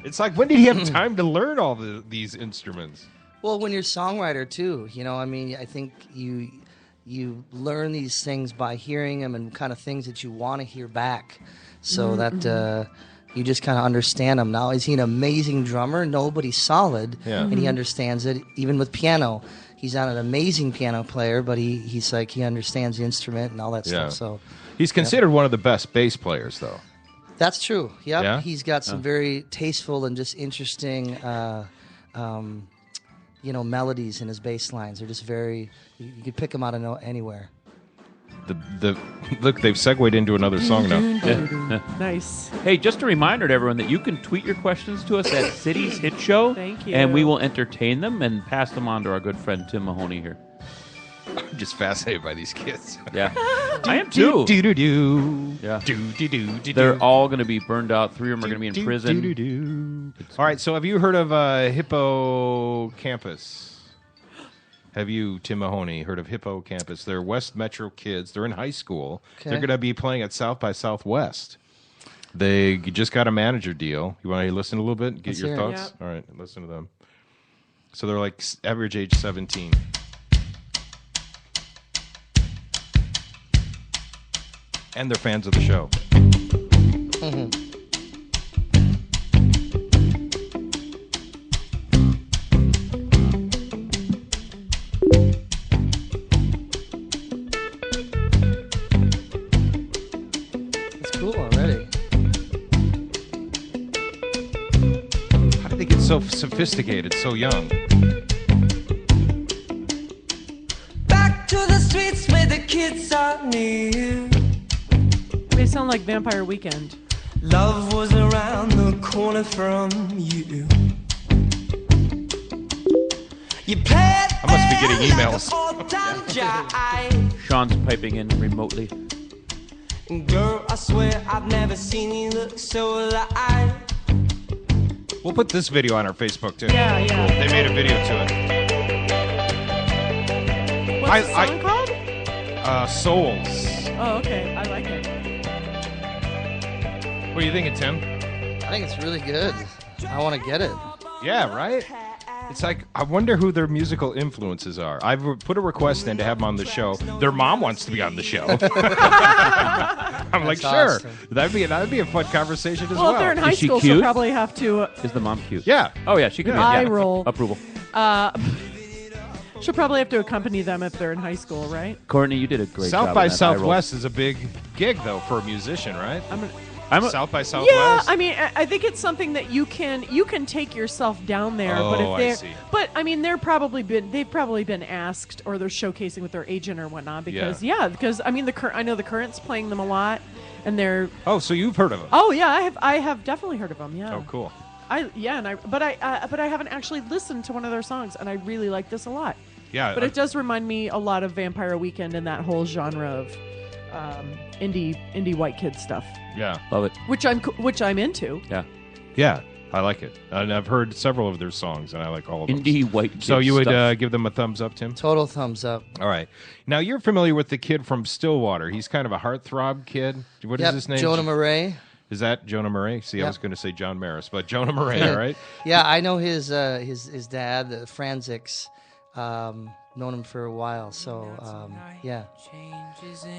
Speaker 3: It's like, when did he have time to learn all these instruments?
Speaker 5: Well, when you're a songwriter, too, I mean, I think you learn these things by hearing them and kind of things that you want to hear back, so that you just kind of understand them. Now, is he an amazing drummer? No, but he's solid, and he understands it. Even with piano, he's not an amazing piano player, but he's like, he understands the instrument and all that stuff. So
Speaker 3: he's considered one of the best bass players, though.
Speaker 5: That's true. Yep.
Speaker 3: Yeah?
Speaker 5: He's got some very tasteful and just interesting, melodies in his bass lines. They're just very. You could pick them out of anywhere.
Speaker 3: Look, they've segued into another song now.
Speaker 4: Nice.
Speaker 2: Hey, just a reminder to everyone that you can tweet your questions to us at City's Hit Show.
Speaker 4: Thank you.
Speaker 2: And we will entertain them and pass them on to our good friend Tim Mahoney here.
Speaker 3: I'm just fascinated by these kids.
Speaker 2: Yeah. I am too.
Speaker 3: Yeah.
Speaker 2: They're all going to be burned out. 3 of them are going to be in prison.
Speaker 3: All right, so have you heard of Hippocampus? Have you, Tim Mahoney, heard of Hippocampus? They're West Metro kids. They're in high school. Okay. They're going to be playing at South by Southwest. They just got a manager deal. You want to listen a little bit and get your thoughts? Yeah. All right, listen to them. So they're like average age 17. And they're fans of the show.
Speaker 5: Mm-hmm.
Speaker 3: So sophisticated, so young.
Speaker 1: Back to the streets where the kids are near.
Speaker 4: They sound like Vampire Weekend.
Speaker 1: Love was around the corner from you. You played
Speaker 3: I must be getting emails.
Speaker 2: Sean's piping in remotely.
Speaker 1: Girl, I swear I've never seen you look so alive.
Speaker 3: We'll put this video on our Facebook, too.
Speaker 4: Yeah.
Speaker 3: Cool. They made a video to
Speaker 4: it. What's the song called?
Speaker 3: Souls.
Speaker 4: Oh, okay. I like it.
Speaker 3: What are you thinking, Tim?
Speaker 5: I think it's really good. I want to get it.
Speaker 3: Yeah, right? It's like, I wonder who their musical influences are. I've put a request in to have them on the show. Their mom wants to be on the show. I'm like, sure.
Speaker 5: Awesome.
Speaker 3: That'd be a fun conversation as well.
Speaker 4: Well, if they're in high school, she'll probably have to...
Speaker 2: Is the mom cute?
Speaker 3: Yeah.
Speaker 2: Oh, yeah, she could be.
Speaker 4: Eye roll.
Speaker 2: Approval.
Speaker 4: She'll probably have to accompany them if they're in high school, right?
Speaker 2: Courtney, you did a great job.
Speaker 3: South by Southwest is a big gig, though, for a musician, right? South by Southwest?
Speaker 4: Yeah, I mean, I think it's something that you can take yourself down there.
Speaker 3: Oh,
Speaker 4: but if
Speaker 3: I see.
Speaker 4: But I mean, they've probably been asked, or they're showcasing with their agent or whatnot. Because I mean, I know the Current's playing them a lot, and they're.
Speaker 3: Oh, so you've heard of them?
Speaker 4: Oh yeah, I have definitely heard of them. Yeah.
Speaker 3: Oh, cool.
Speaker 4: But I haven't actually listened to one of their songs, and I really like this a lot.
Speaker 3: Yeah.
Speaker 4: But it does remind me a lot of Vampire Weekend and that whole genre of indie white kid stuff.
Speaker 2: Yeah, love it.
Speaker 4: Which I'm into.
Speaker 3: Yeah, I like it, and I've heard several of their songs, and I like all of them.
Speaker 2: Indie white kid
Speaker 3: So you would
Speaker 2: stuff.
Speaker 3: give them a thumbs up, Tim?
Speaker 5: Total thumbs up.
Speaker 3: All right. Now you're familiar with the kid from Stillwater. He's kind of a heartthrob kid. What is his name?
Speaker 5: Jonah Murray.
Speaker 3: Is that Jonah Murray? See, I was going to say John Maris, but Jonah Murray, right?
Speaker 5: Yeah, I know his dad, Franzix. Known him for a while, so yeah.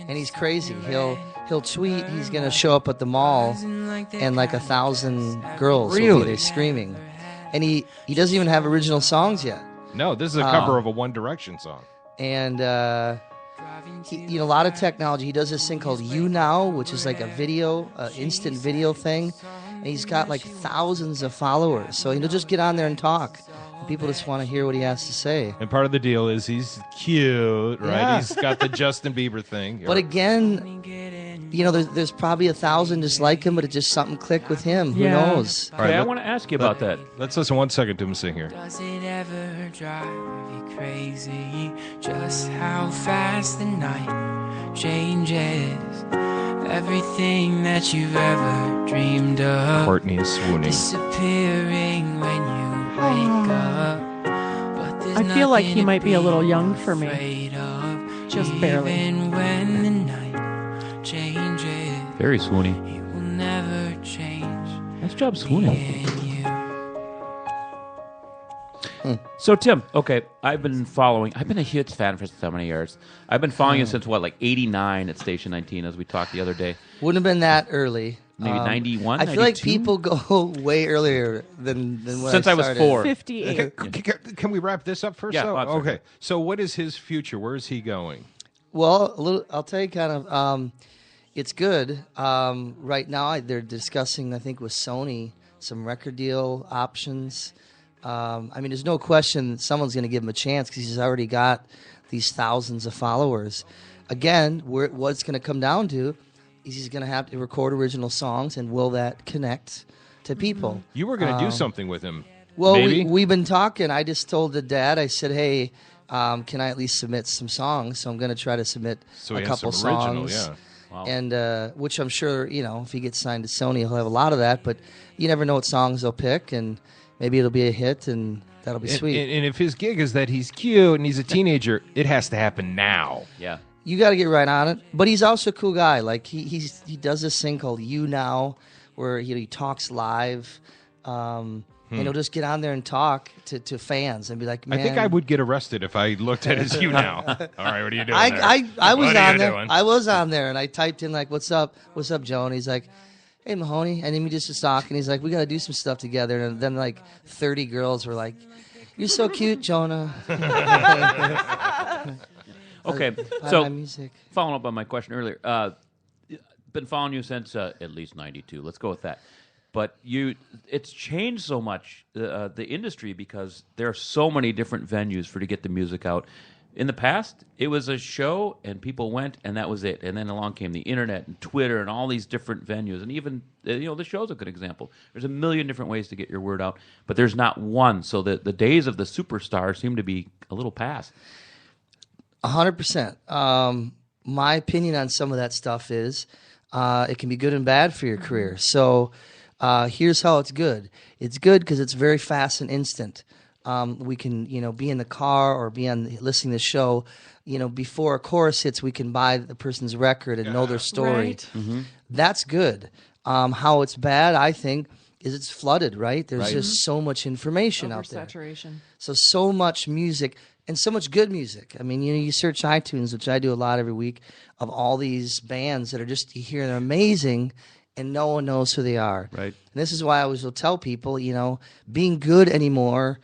Speaker 5: And he's crazy. He'll tweet he's gonna show up at the mall, and like 1,000 girls will be there screaming. And he doesn't even have original songs yet.
Speaker 3: No, this is a cover of a One Direction song.
Speaker 5: And a lot of technology. He does this thing called YouNow, which is like a video, instant video thing. And he's got like thousands of followers, so he'll just get on there and talk. People just want to hear what he has to say.
Speaker 3: And part of the deal is he's cute, right?
Speaker 5: Yeah.
Speaker 3: He's got the Justin Bieber thing.
Speaker 5: But again, there's probably 1,000 just like him, but it just something clicked with him. Who knows?
Speaker 2: All right, I want to ask you about that.
Speaker 3: Let's listen 1 second to him sing here.
Speaker 1: Does it ever drive you crazy just how fast the night changes? Everything that you've ever dreamed of
Speaker 3: Courtney is swooning.
Speaker 1: Disappearing when you wake up.
Speaker 4: I feel like he might be a little young for me. Just barely.
Speaker 1: Even when the night changes,
Speaker 2: Very swoony.
Speaker 1: he will never change.
Speaker 2: Nice job swooning. So, Tim, okay, I've been a huge fan for so many years. I've been following you since, like 89 at Station 19, as we talked the other day.
Speaker 5: Wouldn't have been that early.
Speaker 2: Maybe 91,
Speaker 5: I feel
Speaker 2: 92?
Speaker 5: like people go way earlier than when
Speaker 2: Since I was 4.
Speaker 4: 58.
Speaker 3: Can we wrap this up first?
Speaker 2: Yeah,
Speaker 3: though?
Speaker 2: that's
Speaker 3: Okay. So what is his future? Where is he going?
Speaker 5: Well, I'll tell you kind of, It's good. Right now, they're discussing, I think, with Sony, some record deal options. I mean, there's no question someone's going to give him a chance because he's already got these thousands of followers. Again, what it's going to come down to is he's going to have to record original songs, and will that connect to people?
Speaker 3: You were going to do something with him.
Speaker 5: Well,
Speaker 3: maybe?
Speaker 5: We've been talking. I just told the dad, I said, hey, can I at least submit some songs? So I'm going to try to submit a couple songs.
Speaker 3: Yeah.
Speaker 5: Wow. And which I'm sure, if he gets signed to Sony, he'll have a lot of that. But you never know what songs they'll pick, and maybe it'll be a hit, and that'll be sweet.
Speaker 3: And if his gig is that he's cute and he's a teenager, it has to happen now.
Speaker 2: Yeah.
Speaker 5: You got to get right on it. But he's also a cool guy. Like he does this thing called You Now, where he talks live, and he'll just get on there and talk to fans and be like, man.
Speaker 3: I think I would get arrested if I looked at his You Now. All right, what are you doing?
Speaker 5: I was on there. I was on there, and I typed in like, "What's up, Joe?" And he's like, "Hey, Mahoney," and then we just was talking. He's like, "We got to do some stuff together." And then like 30 girls were like, "You're so cute, Jonah."
Speaker 2: Okay, so following up on my question earlier, been following you since at least '92. Let's go with that. But it's changed so much, the industry, because there are so many different venues to get the music out. In the past, it was a show, and people went, and that was it. And then along came the internet and Twitter and all these different venues. And even, the show's a good example. There's a million different ways to get your word out, but there's not one. So the days of the superstar seem to be a little past.
Speaker 5: 100%. My opinion on some of that stuff is it can be good and bad for your career. So here's how it's good. It's good because it's very fast and instant. We can, be in the car or be listening to the show. Before a chorus hits, we can buy the person's record and know their story.
Speaker 4: Right.
Speaker 2: Mm-hmm.
Speaker 5: That's good. How it's bad, I think, is it's flooded. Right? There's just so much information out there.
Speaker 4: Oversaturation.
Speaker 5: So much music and so much good music. I mean, you search iTunes, which I do a lot every week, of all these bands that are just, you hear they're amazing, and no one knows who they are.
Speaker 2: Right.
Speaker 5: And this is why I always will tell people, being good anymore,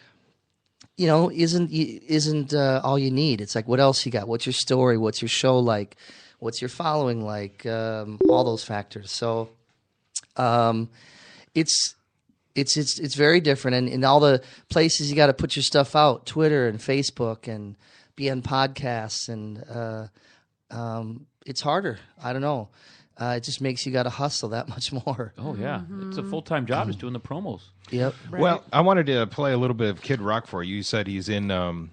Speaker 5: isn't all you need. It's like, what else you got? What's your story? What's your show like? What's your following like? All those factors. So, it's very different, and in all the places you got to put your stuff out, Twitter and Facebook, and be on podcasts, and it's harder. I don't know. It just makes you got to hustle that much more.
Speaker 2: Oh yeah, It's a full-time job just doing the promos.
Speaker 5: Yep.
Speaker 4: Right.
Speaker 3: Well, I wanted to play a little bit of Kid Rock for you. You said he's in the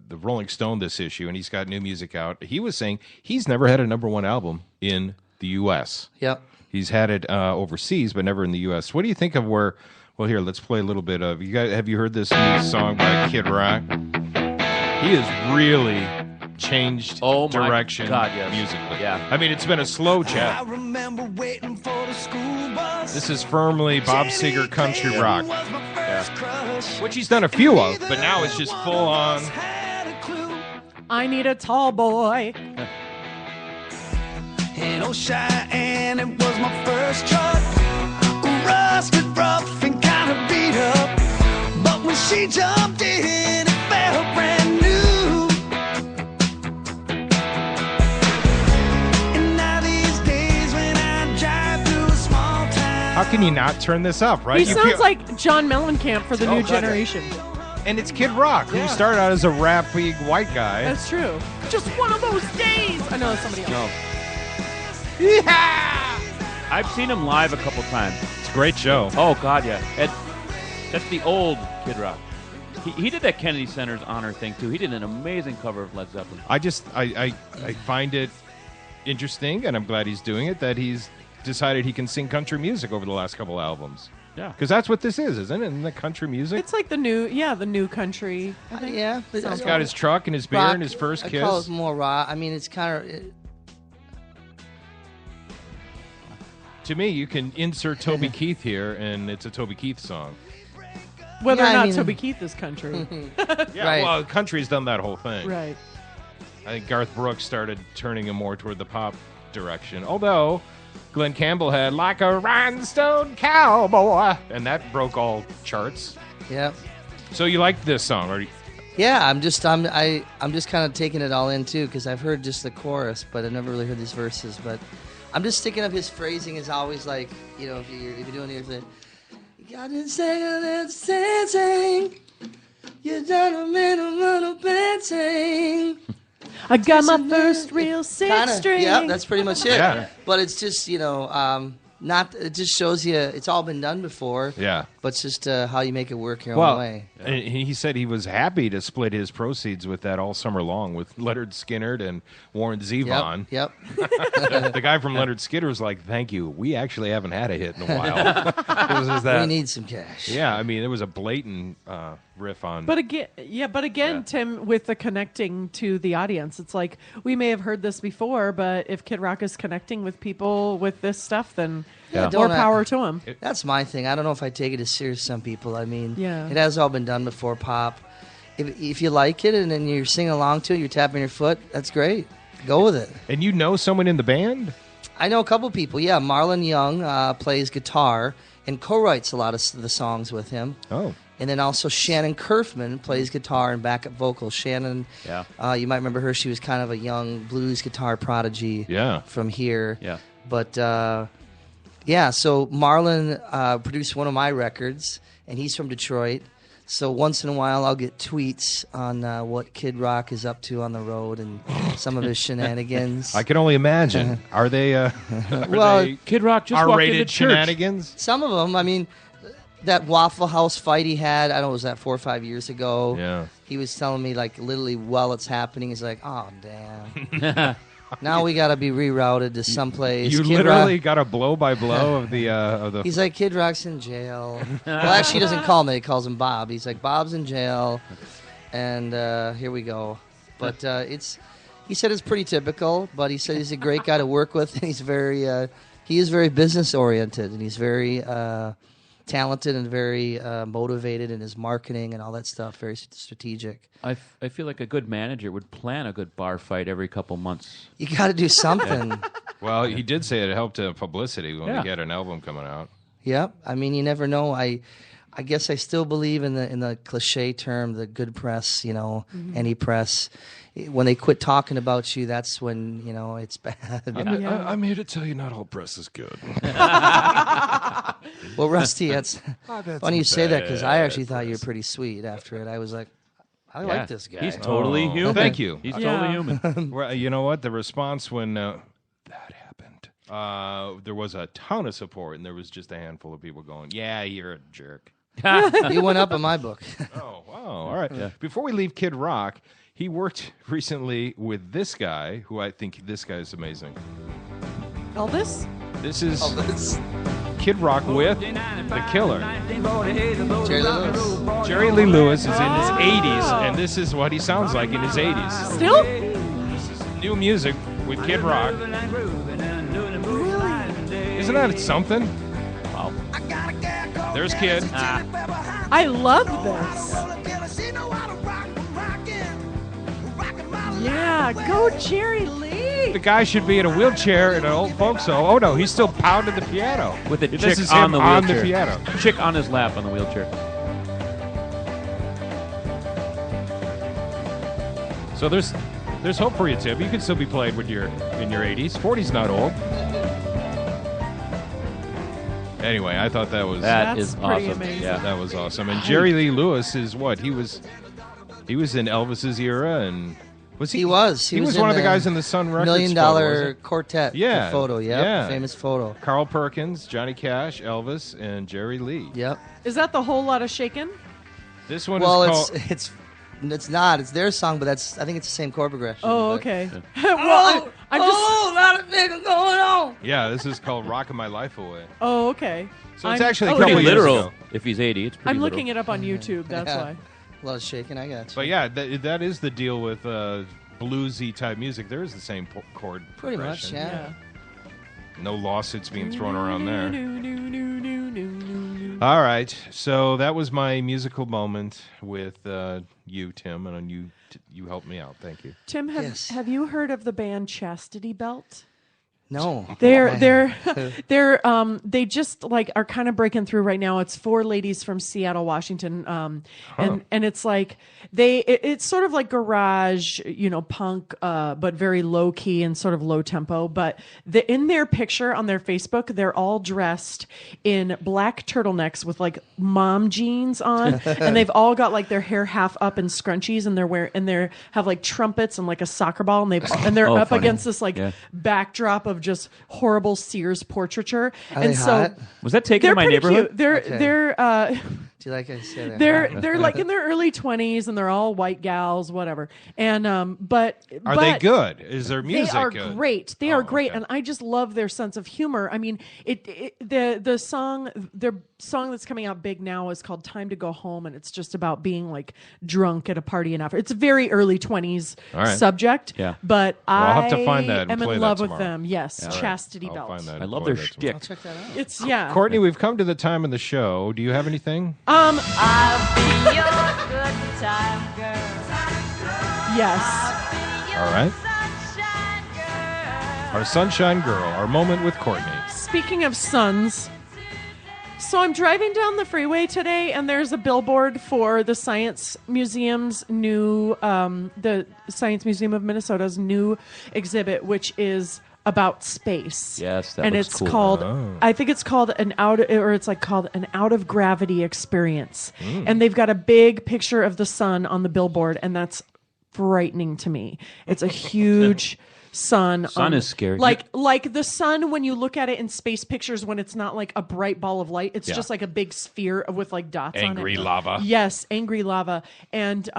Speaker 3: Rolling Stone this issue, and he's got new music out. He was saying he's never had a #1 album in the U.S.
Speaker 5: Yep.
Speaker 3: He's had it overseas, but never in the U.S. What do you think of where? Well, here, let's play a little bit of. Have you heard this new song by Kid Rock? He has really changed direction musically.
Speaker 2: Yeah.
Speaker 3: I mean, it's been a slow chat.
Speaker 7: I remember waiting for the school bus.
Speaker 3: This is firmly Bob Seger country rock, which he's done a few of, but now it's just full on.
Speaker 4: I need a tall boy.
Speaker 7: In old Cheyenne, it was my first truck. Rusted, rough, and kind of beat up. But when she jumped in, it felt brand new. And now these days when I drive through a small town.
Speaker 3: How can you not turn this up, right?
Speaker 4: He sounds like John Mellencamp for the new generation.
Speaker 3: And it's Kid Rock, who started out as a rappy white guy.
Speaker 4: That's true. Just one of those days. I know that's somebody else.
Speaker 2: No. Yeah! I've seen him live a couple times.
Speaker 3: It's a great show.
Speaker 2: Oh, God, yeah. That's the old Kid Rock. He did that Kennedy Center's honor thing, too. He did an amazing cover of Led Zeppelin.
Speaker 3: I find it interesting, and I'm glad he's doing it, that he's decided he can sing country music over the last couple albums.
Speaker 2: Yeah.
Speaker 3: Because that's what this is, isn't it? Isn't it country music?
Speaker 4: It's like the new country. I think.
Speaker 5: Yeah.
Speaker 3: He's got his truck and his beer and his first kiss.
Speaker 5: I call it more rock. I mean, it's kind of...
Speaker 3: To me, you can insert Toby Keith here, and it's a Toby Keith song.
Speaker 4: Whether or not Toby Keith is country.
Speaker 3: Yeah, right. Well, country's done that whole thing.
Speaker 4: Right.
Speaker 3: I think Garth Brooks started turning him more toward the pop direction. Although Glenn Campbell had Like a Rhinestone Cowboy, and that broke all charts.
Speaker 5: Yeah.
Speaker 3: So you like this song, or?
Speaker 5: Yeah, I'm just kind of taking it all in too, because I've heard just the chorus, but I've never really heard these verses. But I'm just thinking of his phrasing is always like, you know, if you're doing your thing, you got to sing, you done a little dancing.
Speaker 4: I got my first real six string.
Speaker 5: Yeah, that's pretty much it.
Speaker 3: Yeah.
Speaker 5: But it's just, you know, it just shows you it's all been done before.
Speaker 3: Yeah.
Speaker 5: But it's just how you make it work your own way.
Speaker 3: And he said he was happy to split his proceeds with that all summer long with Leonard Skinner and Warren Zevon.
Speaker 5: Yep.
Speaker 3: The guy from Leonard Skinner was like, "Thank you. We actually haven't had a hit in a while." It was just that,
Speaker 5: we need some cash.
Speaker 3: Yeah, I mean, there was a blatant riff on.
Speaker 4: But again, Tim, with the connecting to the audience, it's like we may have heard this before, but if Kid Rock is connecting with people with this stuff, then more power to him.
Speaker 5: That's my thing. I don't know if I take it as serious as some people. I mean,
Speaker 4: Yeah.
Speaker 5: it has all been done before pop. If you like it and then you're singing along to it, you're tapping your foot, that's great. Go with it.
Speaker 3: And you know someone in the band?
Speaker 5: I know a couple people. Yeah, Marlon Young plays guitar and co-writes a lot of the songs with him.
Speaker 3: Oh.
Speaker 5: And then also Shannon Kerfman plays guitar and backup vocals. Shannon, you might remember her. She was kind of a young blues guitar prodigy from here.
Speaker 2: Yeah.
Speaker 5: But, so Marlon produced one of my records, and he's from Detroit. So once in a while, I'll get tweets on what Kid Rock is up to on the road and some of his shenanigans.
Speaker 3: I can only imagine. Are they?
Speaker 2: Kid Rock just
Speaker 3: R-rated shenanigans?
Speaker 5: Some of them. I mean, that Waffle House fight he had, I don't know, was that 4 or 5 years ago?
Speaker 3: Yeah.
Speaker 5: He was telling me, like, literally while it's happening, he's like, oh, damn. Now we got to be rerouted to someplace.
Speaker 3: You
Speaker 5: Kid
Speaker 3: literally
Speaker 5: Rock,
Speaker 3: got a blow-by-blow of the...
Speaker 5: He's like, Kid Rock's in jail. Well, actually, he doesn't call him that. He calls him Bob. He's like, Bob's in jail, and here we go. But he said it's pretty typical, but he said he's a great guy to work with, and he is very business-oriented, and he's very... talented and very motivated in his marketing and all that stuff, very strategic.
Speaker 2: I feel like a good manager would plan a good bar fight every couple months.
Speaker 5: You got to do something.
Speaker 3: Well, he did say it helped publicity when he had an album coming out.
Speaker 5: Yep. I mean, you never know. I guess I still believe in the cliche term, the good press, any press. When they quit talking about you, that's when, it's bad.
Speaker 3: I'm here to tell you not all press is good.
Speaker 5: Well, Rusty, that's funny you say that because I actually thought you were pretty sweet after it. I was like, I like this guy.
Speaker 2: He's totally human.
Speaker 3: Thank you.
Speaker 2: He's totally human.
Speaker 3: Well, you know what? The response when that happened, there was a ton of support, and there was just a handful of people going, yeah, you're a jerk.
Speaker 5: You went up in my book.
Speaker 3: Oh, wow. All right. Yeah. Before we leave Kid Rock, he worked recently with this guy, who I think this guy is amazing.
Speaker 4: Elvis?
Speaker 3: This is Kid Rock with The Killer. Jerry Lee Lewis is in his 80s, and this is what he sounds like in his 80s.
Speaker 4: Still?
Speaker 3: This is new music with Kid Rock. Isn't that something? Wow. There's Kid.
Speaker 4: I love this. Yeah, go Jerry Lee.
Speaker 3: The guy should be in a wheelchair in an old folks home. Oh no, he's still pounding the piano
Speaker 2: with a
Speaker 3: this
Speaker 2: chick
Speaker 3: is
Speaker 2: on
Speaker 3: him
Speaker 2: the wheelchair.
Speaker 3: On the piano.
Speaker 2: Chick on his lap on the wheelchair.
Speaker 3: So there's hope for you, Tim. You can still be played when you're in your 80s. 40's not old. Anyway, I thought that was
Speaker 2: awesome.
Speaker 4: Amazing.
Speaker 3: Yeah, that was awesome. And Jerry Lee Lewis is what? He was in Elvis's era, and he was one of the guys in the Sun Records
Speaker 5: $1 Million Quartet photo.
Speaker 3: Yeah,
Speaker 5: famous photo.
Speaker 3: Carl Perkins, Johnny Cash, Elvis, and Jerry Lee.
Speaker 5: Yep.
Speaker 4: Is that the Whole Lot of Shakin'?
Speaker 3: This one is called...
Speaker 5: It's not. It's their song, but I think it's the same chord progression.
Speaker 4: Oh, okay. Well, I'm just...
Speaker 5: a lot of things going on.
Speaker 3: Yeah, this is called "Rockin' My Life Away."
Speaker 4: Oh, okay.
Speaker 3: So it's actually a couple
Speaker 2: pretty
Speaker 3: years
Speaker 2: literal.
Speaker 3: ago.
Speaker 2: If he's 80, it's pretty
Speaker 4: I'm
Speaker 2: literal.
Speaker 4: looking it up on YouTube. That's why.
Speaker 5: A lot of shaking. I got you.
Speaker 3: But yeah, that is the deal with bluesy type music. There is the same chord
Speaker 5: pretty much.
Speaker 3: progression.
Speaker 5: Yeah.
Speaker 3: No lawsuits being thrown around there. All right, so that was my musical moment with you, Tim, and you helped me out. Thank you.
Speaker 4: Tim, have you heard of the band Chastity Belt?
Speaker 5: No.
Speaker 4: They just like are kind of breaking through right now. It's 4 ladies from Seattle, Washington. And it's like it's sort of like garage, punk, but very low key and sort of low tempo. But in their picture on their Facebook, they're all dressed in black turtlenecks with like mom jeans on, and they've all got like their hair half up in scrunchies, and they have like trumpets and like a soccer ball, and they're up
Speaker 2: funny.
Speaker 4: against this like backdrop of just horrible Sears portraiture.
Speaker 5: Are they hot?
Speaker 2: Was that taken in my neighborhood?
Speaker 4: Cute. They're
Speaker 5: Do you like I said
Speaker 4: they're like in their early 20s, and they're all white gals, whatever. And but
Speaker 3: are they good? Is their music
Speaker 4: they are
Speaker 3: good?
Speaker 4: great. They are great, and I just love their sense of humor. I mean, their song that's coming out big now is called "Time to Go Home," and it's just about being like drunk at a party in Africa. It's a very early 20s subject, but
Speaker 3: I'll have to find that and
Speaker 4: am
Speaker 3: play
Speaker 4: in
Speaker 3: that
Speaker 4: love with
Speaker 3: tomorrow.
Speaker 4: them. Yes,
Speaker 3: All right.
Speaker 4: Chastity
Speaker 3: I'll
Speaker 4: Belt.
Speaker 3: find that
Speaker 2: I
Speaker 3: and
Speaker 2: love
Speaker 3: play
Speaker 2: their
Speaker 3: that
Speaker 2: shtick.
Speaker 3: tomorrow.
Speaker 5: I'll check that out.
Speaker 4: It's
Speaker 3: Courtney, we've come to the time in the show. Do you have anything?
Speaker 15: I'll be your good time girl.
Speaker 4: Yes.
Speaker 3: All right. Our Sunshine Girl, our moment with Courtney.
Speaker 4: Speaking of suns, so I'm driving down the freeway today, and there's a billboard for the Science Museum's new, the Science Museum of Minnesota's new exhibit, which is about space.
Speaker 2: Yes, that
Speaker 4: and
Speaker 2: looks
Speaker 4: it's
Speaker 2: cool.
Speaker 4: called I think it's called an out of gravity experience. And they've got a big picture of the sun on the billboard, and that's frightening to me. It's a huge sun.
Speaker 2: Sun is scary.
Speaker 4: Like the sun when you look at it in space pictures, when it's not like a bright ball of light, it's just like a big sphere with like dots on it.
Speaker 3: Angry lava.
Speaker 4: Yes, angry lava. And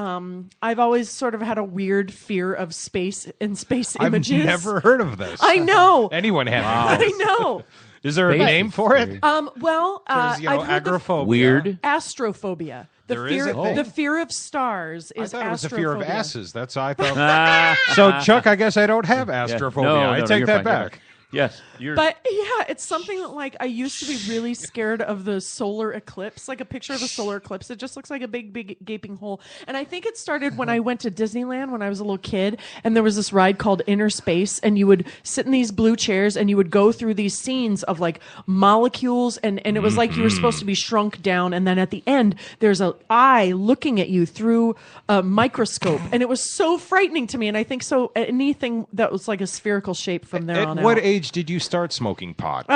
Speaker 4: I've always sort of had a weird fear of space and space images.
Speaker 3: I've never heard of this.
Speaker 4: I know.
Speaker 3: Anyone have?
Speaker 4: I know.
Speaker 3: Is there a name for it?
Speaker 4: Well,
Speaker 3: I've heard
Speaker 4: agoraphobia.
Speaker 2: Weird.
Speaker 4: Astrophobia. The fear of stars is
Speaker 3: I thought it was the fear of
Speaker 4: astrophobia.
Speaker 3: asses. That's how I thought. So, Chuck, I guess I don't have astrophobia.
Speaker 2: No,
Speaker 3: I
Speaker 2: no,
Speaker 3: take
Speaker 2: you're
Speaker 3: that
Speaker 2: fine,
Speaker 3: back.
Speaker 2: Yes.
Speaker 4: But yeah, it's something that like I used to be really scared of the solar eclipse, like a picture of a solar eclipse. It just looks like a big gaping hole. And I think it started when I went to Disneyland when I was a little kid, and there was this ride called Inner Space, and you would sit in these blue chairs and you would go through these scenes of like molecules, and it was like you were supposed to be shrunk down, and then at the end there's an eye looking at you through a microscope, and it was so frightening to me. And I think so anything that was like a spherical shape from there on out.
Speaker 3: At what age did you start smoking pot?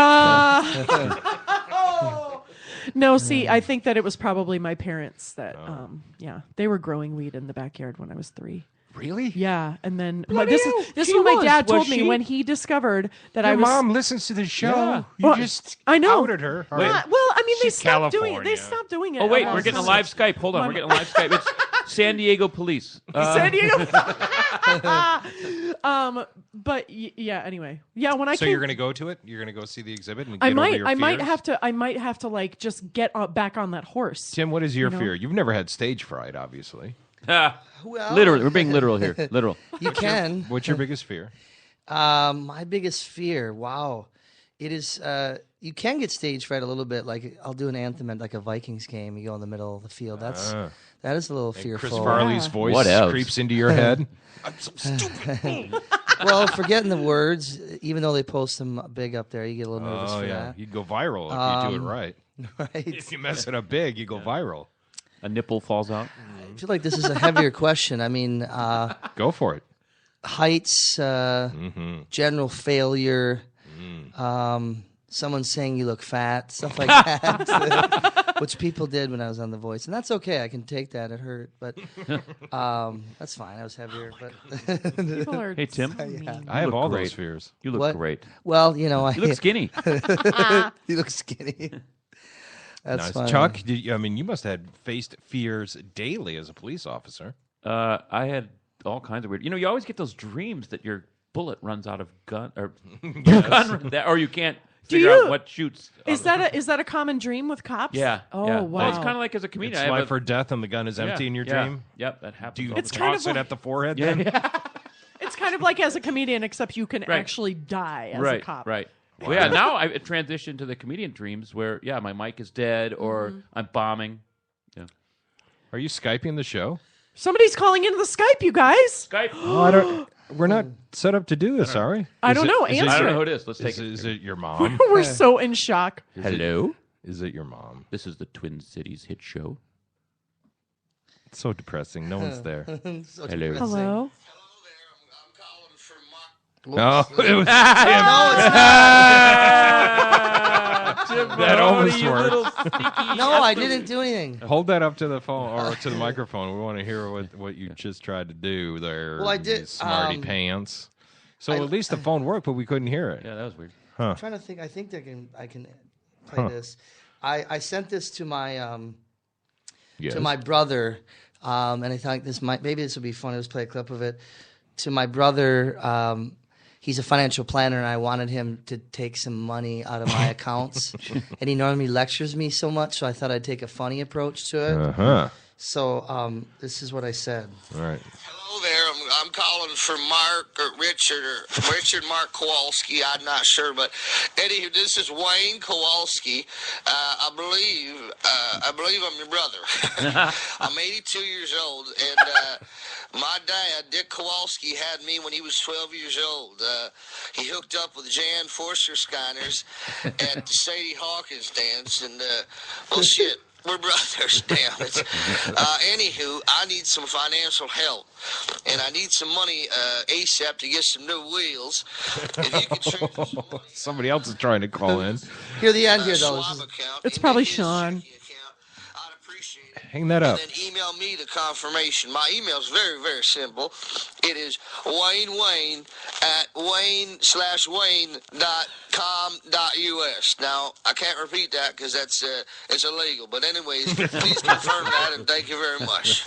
Speaker 4: No, see, I think that it was probably my parents that, they were growing weed in the backyard when I was 3.
Speaker 3: Really?
Speaker 4: Yeah, and then
Speaker 3: Bloody
Speaker 4: this is
Speaker 3: hell,
Speaker 4: what my
Speaker 3: she
Speaker 4: dad
Speaker 3: was,
Speaker 4: told
Speaker 3: was
Speaker 4: me
Speaker 3: she?
Speaker 4: when he discovered that
Speaker 3: Your
Speaker 4: I was.
Speaker 3: mom listens to the show.
Speaker 2: Yeah.
Speaker 3: You just
Speaker 4: I know.
Speaker 3: outed her.
Speaker 4: Well, I mean, they
Speaker 3: She's
Speaker 4: stopped doing it.
Speaker 3: California.
Speaker 4: They stopped doing it.
Speaker 2: Oh, wait, we're getting a live Skype. Hold on, we're getting a live Skype. It's San Diego Police.
Speaker 4: San Diego. But yeah. Anyway, yeah. When I
Speaker 3: So
Speaker 4: came,
Speaker 3: you're going to go to it? You're going to go see the exhibit and get
Speaker 4: I
Speaker 3: over
Speaker 4: might.
Speaker 3: your
Speaker 4: I might
Speaker 3: fears?
Speaker 4: have to like just get back on that horse.
Speaker 3: Tim, what is your
Speaker 4: You know?
Speaker 3: fear? You've never had stage fright, obviously.
Speaker 5: Well,
Speaker 2: Literally, we're being literal here. Literal.
Speaker 5: You can.
Speaker 3: What's your biggest fear?
Speaker 5: My biggest fear, wow. It is, you can get stage fright a little bit. Like, I'll do an anthem at like a Vikings game. You go in the middle of the field. That is a little fearful.
Speaker 3: Chris Farley's voice creeps into your head.
Speaker 5: I'm so stupid. Well, forgetting the words, even though they post them big up there, you get a little nervous for that.
Speaker 3: You'd go viral if you do it right.
Speaker 5: Right.
Speaker 3: If you mess it up big, you go viral.
Speaker 2: A nipple falls out.
Speaker 5: I feel like this is a heavier question. I mean,
Speaker 3: go for it.
Speaker 5: Heights, general failure, someone saying you look fat, stuff like that, which people did when I was on The Voice, and that's okay. I can take that. It hurt, but that's fine. I was heavier. But
Speaker 2: Hey, Tim.
Speaker 3: I have all those fears.
Speaker 2: You look great.
Speaker 5: Well, you know,
Speaker 2: You look skinny.
Speaker 5: You look skinny. That's
Speaker 3: nice.
Speaker 5: fine.
Speaker 3: Chuck, you must have faced fears daily as a police officer.
Speaker 2: I had all kinds of weird. You always get those dreams that your bullet runs out of gun, or or you can't figure out what shoots.
Speaker 4: Is that a common dream with cops?
Speaker 2: Yeah.
Speaker 4: Oh
Speaker 2: yeah.
Speaker 4: wow.
Speaker 2: Well, it's kind of like as a comedian.
Speaker 3: It's life or death, and the gun is empty in your dream.
Speaker 2: Yep, that happens.
Speaker 3: Do you
Speaker 2: all the
Speaker 3: toss
Speaker 2: time.
Speaker 4: kind of
Speaker 3: it
Speaker 4: like-
Speaker 3: at the forehead? Then
Speaker 4: It's kind of like as a comedian, except you can
Speaker 2: Right.
Speaker 4: actually die as
Speaker 2: right,
Speaker 4: a cop.
Speaker 2: Right. Well, yeah. Now I transitioned to the comedian dreams where my mic is dead or I'm bombing. Yeah.
Speaker 3: Are you Skyping the show?
Speaker 4: Somebody's calling into the Skype, you guys.
Speaker 2: Skype.
Speaker 3: Oh, I don't. We're not set up to do this, are we?
Speaker 4: I don't know.
Speaker 2: I don't know who it is. Let's take it.
Speaker 3: Is it your mom?
Speaker 4: We're so in shock.
Speaker 2: Hello?
Speaker 3: Is it your mom?
Speaker 2: This is the Twin Cities hit show.
Speaker 3: It's so depressing. No one's there.
Speaker 5: So
Speaker 2: Hello.
Speaker 5: depressing.
Speaker 4: Hello.
Speaker 3: No, it was
Speaker 5: No, it's not.
Speaker 3: that almost worked.
Speaker 5: No, I didn't do anything.
Speaker 3: Hold that up to the phone or to the microphone. We want to hear what you just tried to do there.
Speaker 5: Well, I did,
Speaker 3: you smarty pants. So at least the phone worked, but we couldn't hear it.
Speaker 2: Yeah, that was weird.
Speaker 5: I'm trying to think. I think I can play this. I sent this to my to my brother, and I thought maybe this would be fun. Let's play a clip of it. To my brother, he's a financial planner, and I wanted him to take some money out of my accounts. And he normally lectures me so much, so I thought I'd take a funny approach to it. So this is what I said.
Speaker 3: All right.
Speaker 20: Hello there. I'm calling for Mark or Richard Mark Kowalski. I'm not sure, but Eddie, this is Wayne Kowalski. I believe I'm your brother. I'm 82 years old, and my dad, Dick Kowalski, had me when he was 12 years old. He hooked up with Jan Forster Skyners at the Sadie Hawkins dance, and well, shit. We're brothers, damn it. Anywho, I need some financial help, and I need some money ASAP to get some new wheels. If you could transfer some money,
Speaker 3: Somebody else is trying to call in.
Speaker 5: Hear the end here, though.
Speaker 4: It's probably Sean.
Speaker 3: Hang that up.
Speaker 20: and then email me the confirmation. My email is very, very simple. It is wayne@wayne.com.us. Now, I can't repeat that because it's illegal. But anyways, please confirm that, and thank you very much.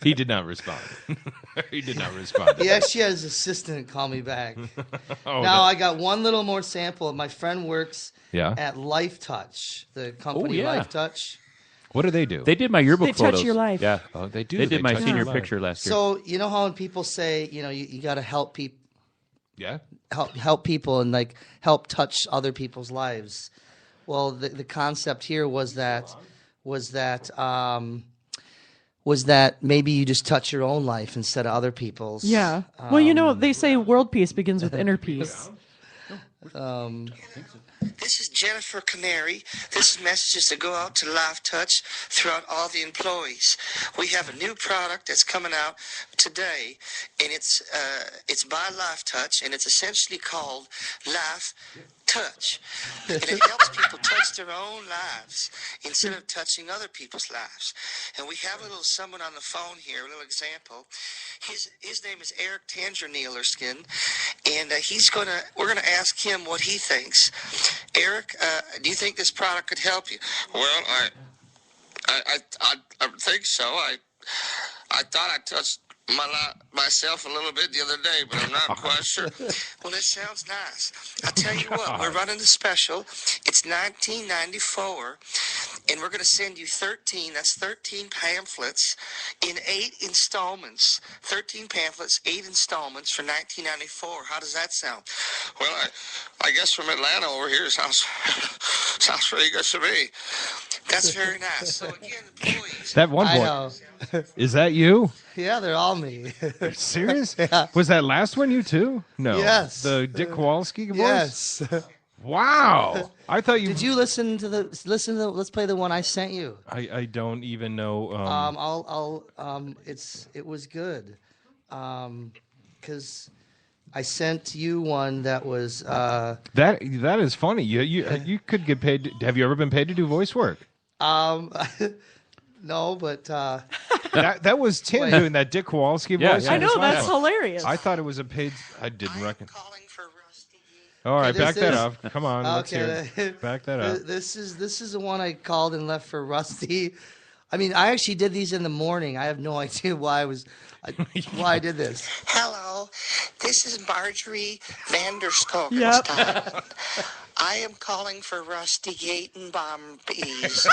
Speaker 3: He did not respond. He did not respond.
Speaker 5: He actually had his assistant call me back. Now I got one little more sample. My friend works at Life Touch, the company Life Touch.
Speaker 3: What do they do?
Speaker 2: They did my yearbook
Speaker 4: They
Speaker 2: photos.
Speaker 4: touch your life.
Speaker 2: Yeah.
Speaker 3: Oh, they do.
Speaker 2: They did my
Speaker 3: touch
Speaker 2: senior
Speaker 3: your
Speaker 2: picture last year.
Speaker 5: So you know how when people say, you got to help people.
Speaker 3: Yeah.
Speaker 5: Help people and help touch other people's lives. Well, the concept here was that maybe you just touch your own life instead of other people's.
Speaker 4: Yeah. Well, they say world peace begins with inner peace.
Speaker 20: This is Jennifer Canary. This is messages that go out to Life Touch throughout all the employees. We have a new product that's coming out today, and it's by Life Touch, and it's essentially called Life Touch. And it helps people touch their own lives instead of touching other people's lives. And we have a little someone on the phone here, a little example. His name is Eric Tangernielerskine, and we're gonna ask him what he thinks. Eric, do you think this product could help you? Well, I think so. I thought I touched myself a little bit the other day, but I'm not quite sure. Well, that sounds nice. I'll tell you what, we're running a special. It's $19.94, and we're going to send you 13 pamphlets in 8 installments. 13 pamphlets, 8 installments for $19.94. How does that sound? Well, I guess from Atlanta over here, sounds pretty good to me. That's very nice. So again, employees.
Speaker 3: That one boy. Is that you?
Speaker 5: Yeah, they're all me.
Speaker 3: Are you serious?
Speaker 5: Yeah.
Speaker 3: Was that last one you too? No.
Speaker 5: Yes.
Speaker 3: The Dick Kowalski voice?
Speaker 5: Yes.
Speaker 3: Wow. I thought you.
Speaker 5: Did you listen to let's play the one I sent you.
Speaker 3: I don't even know.
Speaker 5: It was good. Because I sent you one that was
Speaker 3: that is funny. You could get paid. Have you ever been paid to do voice work?
Speaker 5: No, but
Speaker 3: that was Tim doing that Dick Kowalski voice.
Speaker 4: I know, that's hilarious.
Speaker 3: I thought it was a paid. I didn't reckon. All right, back that up. Come on, let's hear it. Back that up.
Speaker 5: This is the one I called and left for Rusty. I mean, I actually did these in the morning. I have no idea why I did this.
Speaker 20: Hello, this is Marjorie Vanderskoken.
Speaker 4: Yep.
Speaker 20: I am calling for Rusty Gatenbaumbees.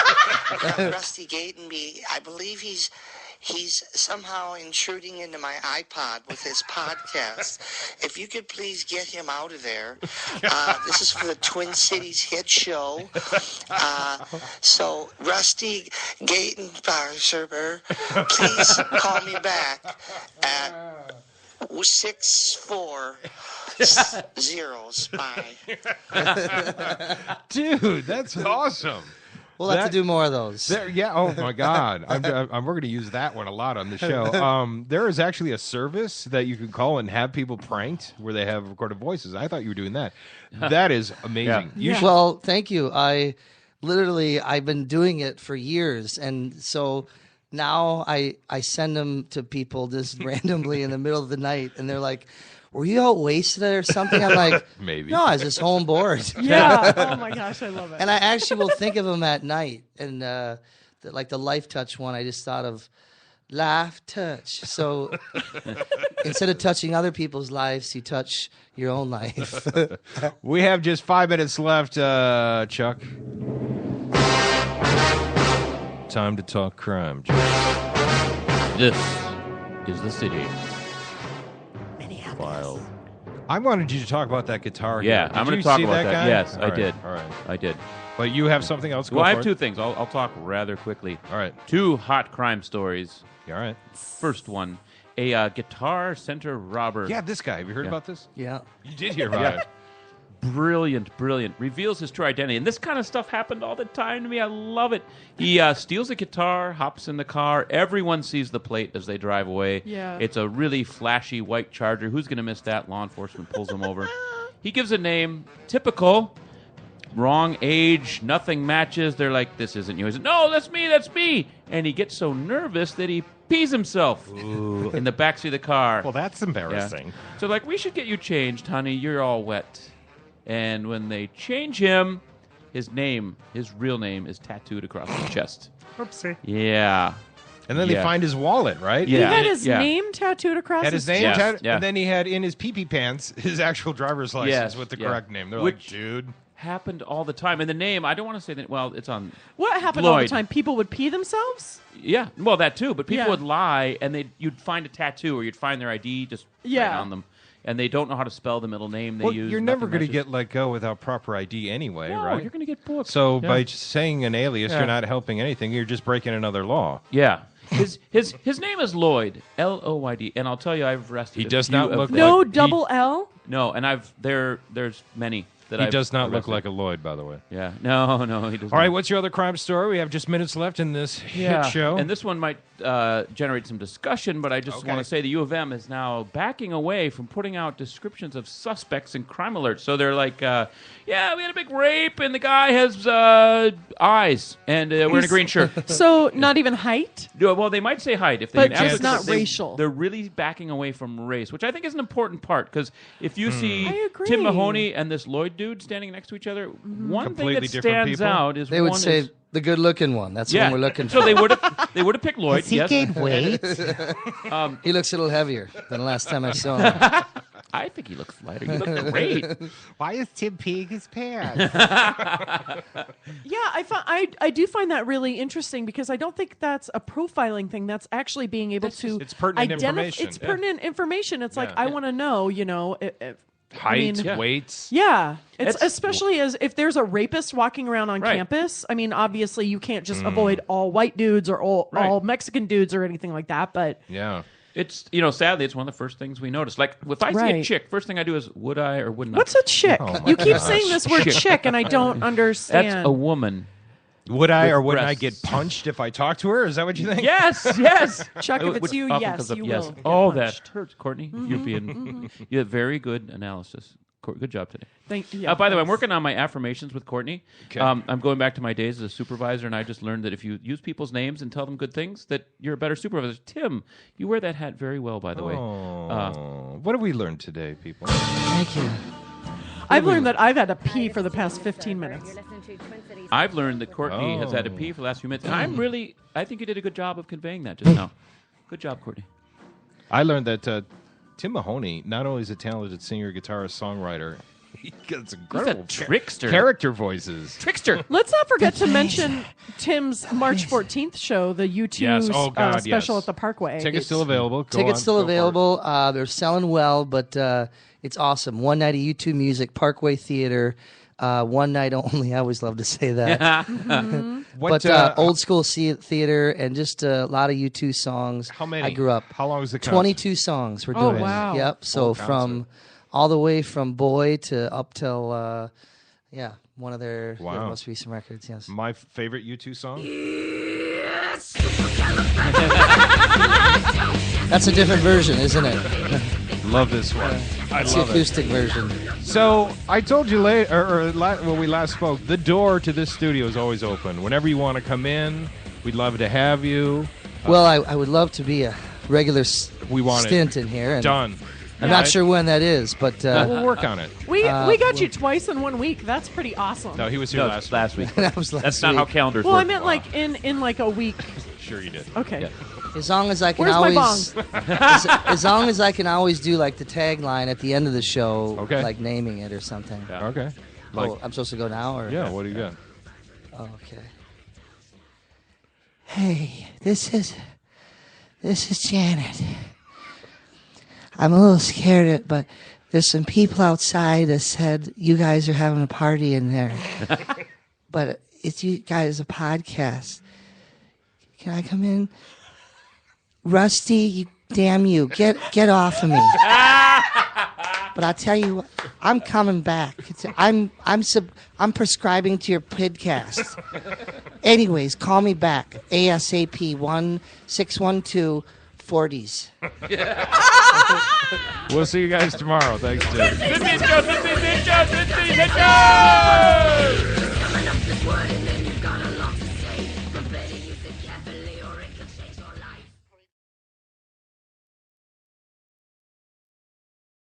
Speaker 20: Rusty Gatenby, I believe he's somehow intruding into my iPod with his podcast. If you could please get him out of there. This is for the Twin Cities hit show. So, Rusty Gatenbaumbees, please call me back at 6-4 zeros. Bye.
Speaker 3: Dude, that's awesome.
Speaker 5: We'll have to do more of those.
Speaker 3: Yeah. Oh my God. We're going to use that one a lot on the show. There is actually a service that you can call and have people pranked where they have recorded voices. I thought you were doing that. That is amazing.
Speaker 5: Yeah. Well, thank you. I've been doing it for years, and so now I send them to people just randomly in the middle of the night, and they're like, "Were you out wasted or something?" I'm like,
Speaker 3: maybe.
Speaker 5: No, I was just home bored.
Speaker 4: Yeah. Oh my gosh, I love it.
Speaker 5: And I actually will think of them at night. And like the Life Touch one, I just thought of Life Touch. So instead of touching other people's lives, you touch your own life.
Speaker 3: We have just 5 minutes left, Chuck. Time to talk crime, Chuck.
Speaker 2: This is the city. File.
Speaker 3: I wanted you to talk about that guitar.
Speaker 2: Yeah, I'm going to talk about that.
Speaker 3: Guy?
Speaker 2: Yes,
Speaker 3: All
Speaker 2: I
Speaker 3: right,
Speaker 2: did.
Speaker 3: All right.
Speaker 2: I did.
Speaker 3: But you have something else?
Speaker 2: Well, I have two things. I'll talk rather quickly.
Speaker 3: All right.
Speaker 2: 2 hot crime stories.
Speaker 3: All right.
Speaker 2: First one, a Guitar Center robber.
Speaker 3: Yeah, this guy. Have you heard about this?
Speaker 5: Yeah.
Speaker 3: You did hear about it.
Speaker 2: Brilliant. Reveals his true identity. And this kind of stuff happened all the time to me. I love it. He steals a guitar, hops in the car. Everyone sees the plate as they drive away.
Speaker 4: Yeah.
Speaker 2: It's a really flashy white Charger. Who's going to miss that? Law enforcement pulls him over. He gives a name. Typical. Wrong age. Nothing matches. They're like, this isn't you. He says, no, that's me. And he gets so nervous that he pees himself in the backseat of the car.
Speaker 3: Well, that's embarrassing.
Speaker 2: Yeah. So like, we should get you changed, honey. You're all wet. And when they change him, his real name is tattooed across his chest.
Speaker 3: Oopsie.
Speaker 2: Yeah.
Speaker 3: And then they find his wallet, right?
Speaker 2: Yeah.
Speaker 4: He had his name tattooed across
Speaker 3: had his name
Speaker 2: chest.
Speaker 3: tattooed,
Speaker 2: Yeah.
Speaker 3: and then he had in his pee-pee pants his actual driver's license with the correct name. They're like, dude.
Speaker 2: Happened all the time. And the name, I don't want to say that, well, it's on
Speaker 4: What happened all the time? People would pee themselves?
Speaker 2: Yeah, well, that too. But people would lie, and you'd find a tattoo, or you'd find their ID just right on them. And they don't know how to spell the middle name they use.
Speaker 3: You're never going to get let go without proper ID anyway, right?
Speaker 2: You're going to get booked.
Speaker 3: So by saying an alias, you're not helping anything. You're just breaking another law.
Speaker 2: Yeah. His name is Lloyd, L-O-Y-D, and I'll tell you, I've arrested.
Speaker 3: He does not look
Speaker 4: no
Speaker 3: like
Speaker 4: double L.
Speaker 2: No, and there's many that
Speaker 3: he does not look like a Lloyd, by the way.
Speaker 2: Yeah, no, he doesn't.
Speaker 3: All right, what's your other crime story? We have just minutes left in this hit show,
Speaker 2: and this one might generate some discussion, but I just want to say the U of M is now backing away from putting out descriptions of suspects in crime alerts. So they're like, we had a big rape, and the guy has eyes, and wearing a green shirt.
Speaker 4: So not even height?
Speaker 2: Well, they might say height. If
Speaker 4: but just not racial.
Speaker 2: They're really backing away from race, which I think is an important part, because if you see Tim Mahoney and this Lloyd dude standing next to each other, one
Speaker 3: completely
Speaker 2: thing that stands out is
Speaker 5: they would say the good-looking one. That's the one we're looking for.
Speaker 2: So they would have picked Lloyd.
Speaker 5: Has he gained weight? He looks a little heavier than the last time I saw him.
Speaker 2: I think he looks lighter. You look great.
Speaker 3: Why is Tim peeing his pants?
Speaker 4: Yeah, I do find that really interesting, because I don't think that's a profiling thing. That's actually being able to
Speaker 3: it's pertinent information.
Speaker 4: It's pertinent information. It's like, I want to know,
Speaker 3: height, weights.
Speaker 4: Yeah. It's especially as if there's a rapist walking around on campus. I mean, obviously you can't just avoid all white dudes or all Mexican dudes or anything like that, but
Speaker 3: yeah.
Speaker 2: It's, sadly, it's one of the first things we notice. Like, if I see a chick, first thing I do is, would I or wouldn't I?
Speaker 4: What's a chick?
Speaker 3: Oh,
Speaker 4: you keep saying this word chick, and I don't understand.
Speaker 2: That's a woman.
Speaker 3: Would I or wouldn't I get punched if I talk to her? Is that what you think?
Speaker 2: Yes.
Speaker 4: Chuck, if it's you, yes, you will.
Speaker 2: Oh, that hurts, Courtney. Mm-hmm. You have very good analysis. Good job today.
Speaker 4: Thank you.
Speaker 2: By the way, I'm working on my affirmations with Courtney. Okay. I'm going back to my days as a supervisor, and I just learned that if you use people's names and tell them good things, that you're a better supervisor. Tim, you wear that hat very well, by the way.
Speaker 3: What have we learned today, people?
Speaker 5: Thank you.
Speaker 4: I've learned that I've had to pee for the past 15 minutes.
Speaker 2: I've learned that Courtney has had to pee for the last few minutes, and I think you did a good job of conveying that just now. Good job, Courtney.
Speaker 3: I learned that Tim Mahoney not only is a talented singer, guitarist, songwriter, he gets incredible
Speaker 2: trickster
Speaker 3: character voices.
Speaker 2: Trickster.
Speaker 4: Let's not forget to mention Tim's March 14th show, the U2 special at the Parkway.
Speaker 3: Tickets still available.
Speaker 5: Tickets still available. They're selling well, but it's awesome. One night of U2 music, Parkway Theater. One night only. I always love to say that.
Speaker 3: Mm-hmm.
Speaker 5: But old school theater and just a lot of U2 songs.
Speaker 3: How many?
Speaker 5: I grew up.
Speaker 3: How long was the concert?
Speaker 5: 22 songs we're doing.
Speaker 4: Oh, wow.
Speaker 5: Yep. So from all the way from Boy to up till, one of their most recent records, yes.
Speaker 3: My favorite U2 song?
Speaker 5: That's a different version, isn't it?
Speaker 3: Love this one. I
Speaker 5: It's
Speaker 3: love
Speaker 5: the acoustic version.
Speaker 3: So I told you when we last spoke, the door to this studio is always open. Whenever you want to come in, we'd love to have you.
Speaker 5: Well, I would love to be a regular stint in here. And
Speaker 3: done.
Speaker 5: I'm not sure when that is, but
Speaker 3: we'll work on it.
Speaker 4: We got you twice in 1 week. That's pretty awesome.
Speaker 3: No, he was here last week.
Speaker 5: That was last
Speaker 2: That's not
Speaker 5: week.
Speaker 2: how calendars
Speaker 4: Well,
Speaker 2: work.
Speaker 4: I meant like in like a week.
Speaker 3: Sure you did.
Speaker 4: Okay.
Speaker 2: Yeah.
Speaker 5: As long as I can
Speaker 4: Where's
Speaker 5: always,
Speaker 4: my bong?
Speaker 5: as long as I can always do like the tagline at the end of the show, like naming it or something.
Speaker 3: Yeah. Okay.
Speaker 5: I'm supposed to go now, or
Speaker 3: what do you got?
Speaker 5: Okay. Hey, this is Janet. I'm a little scared, but there's some people outside that said you guys are having a party in there. But it's you guys a podcast. Can I come in? Rusty, damn you, get off of me. But I'll tell you what, I'm coming back. I'm prescribing to your podcast. Anyways, call me back ASAP 1612-40s.
Speaker 3: We'll see you guys tomorrow. Thanks, Jim.
Speaker 2: Let's go!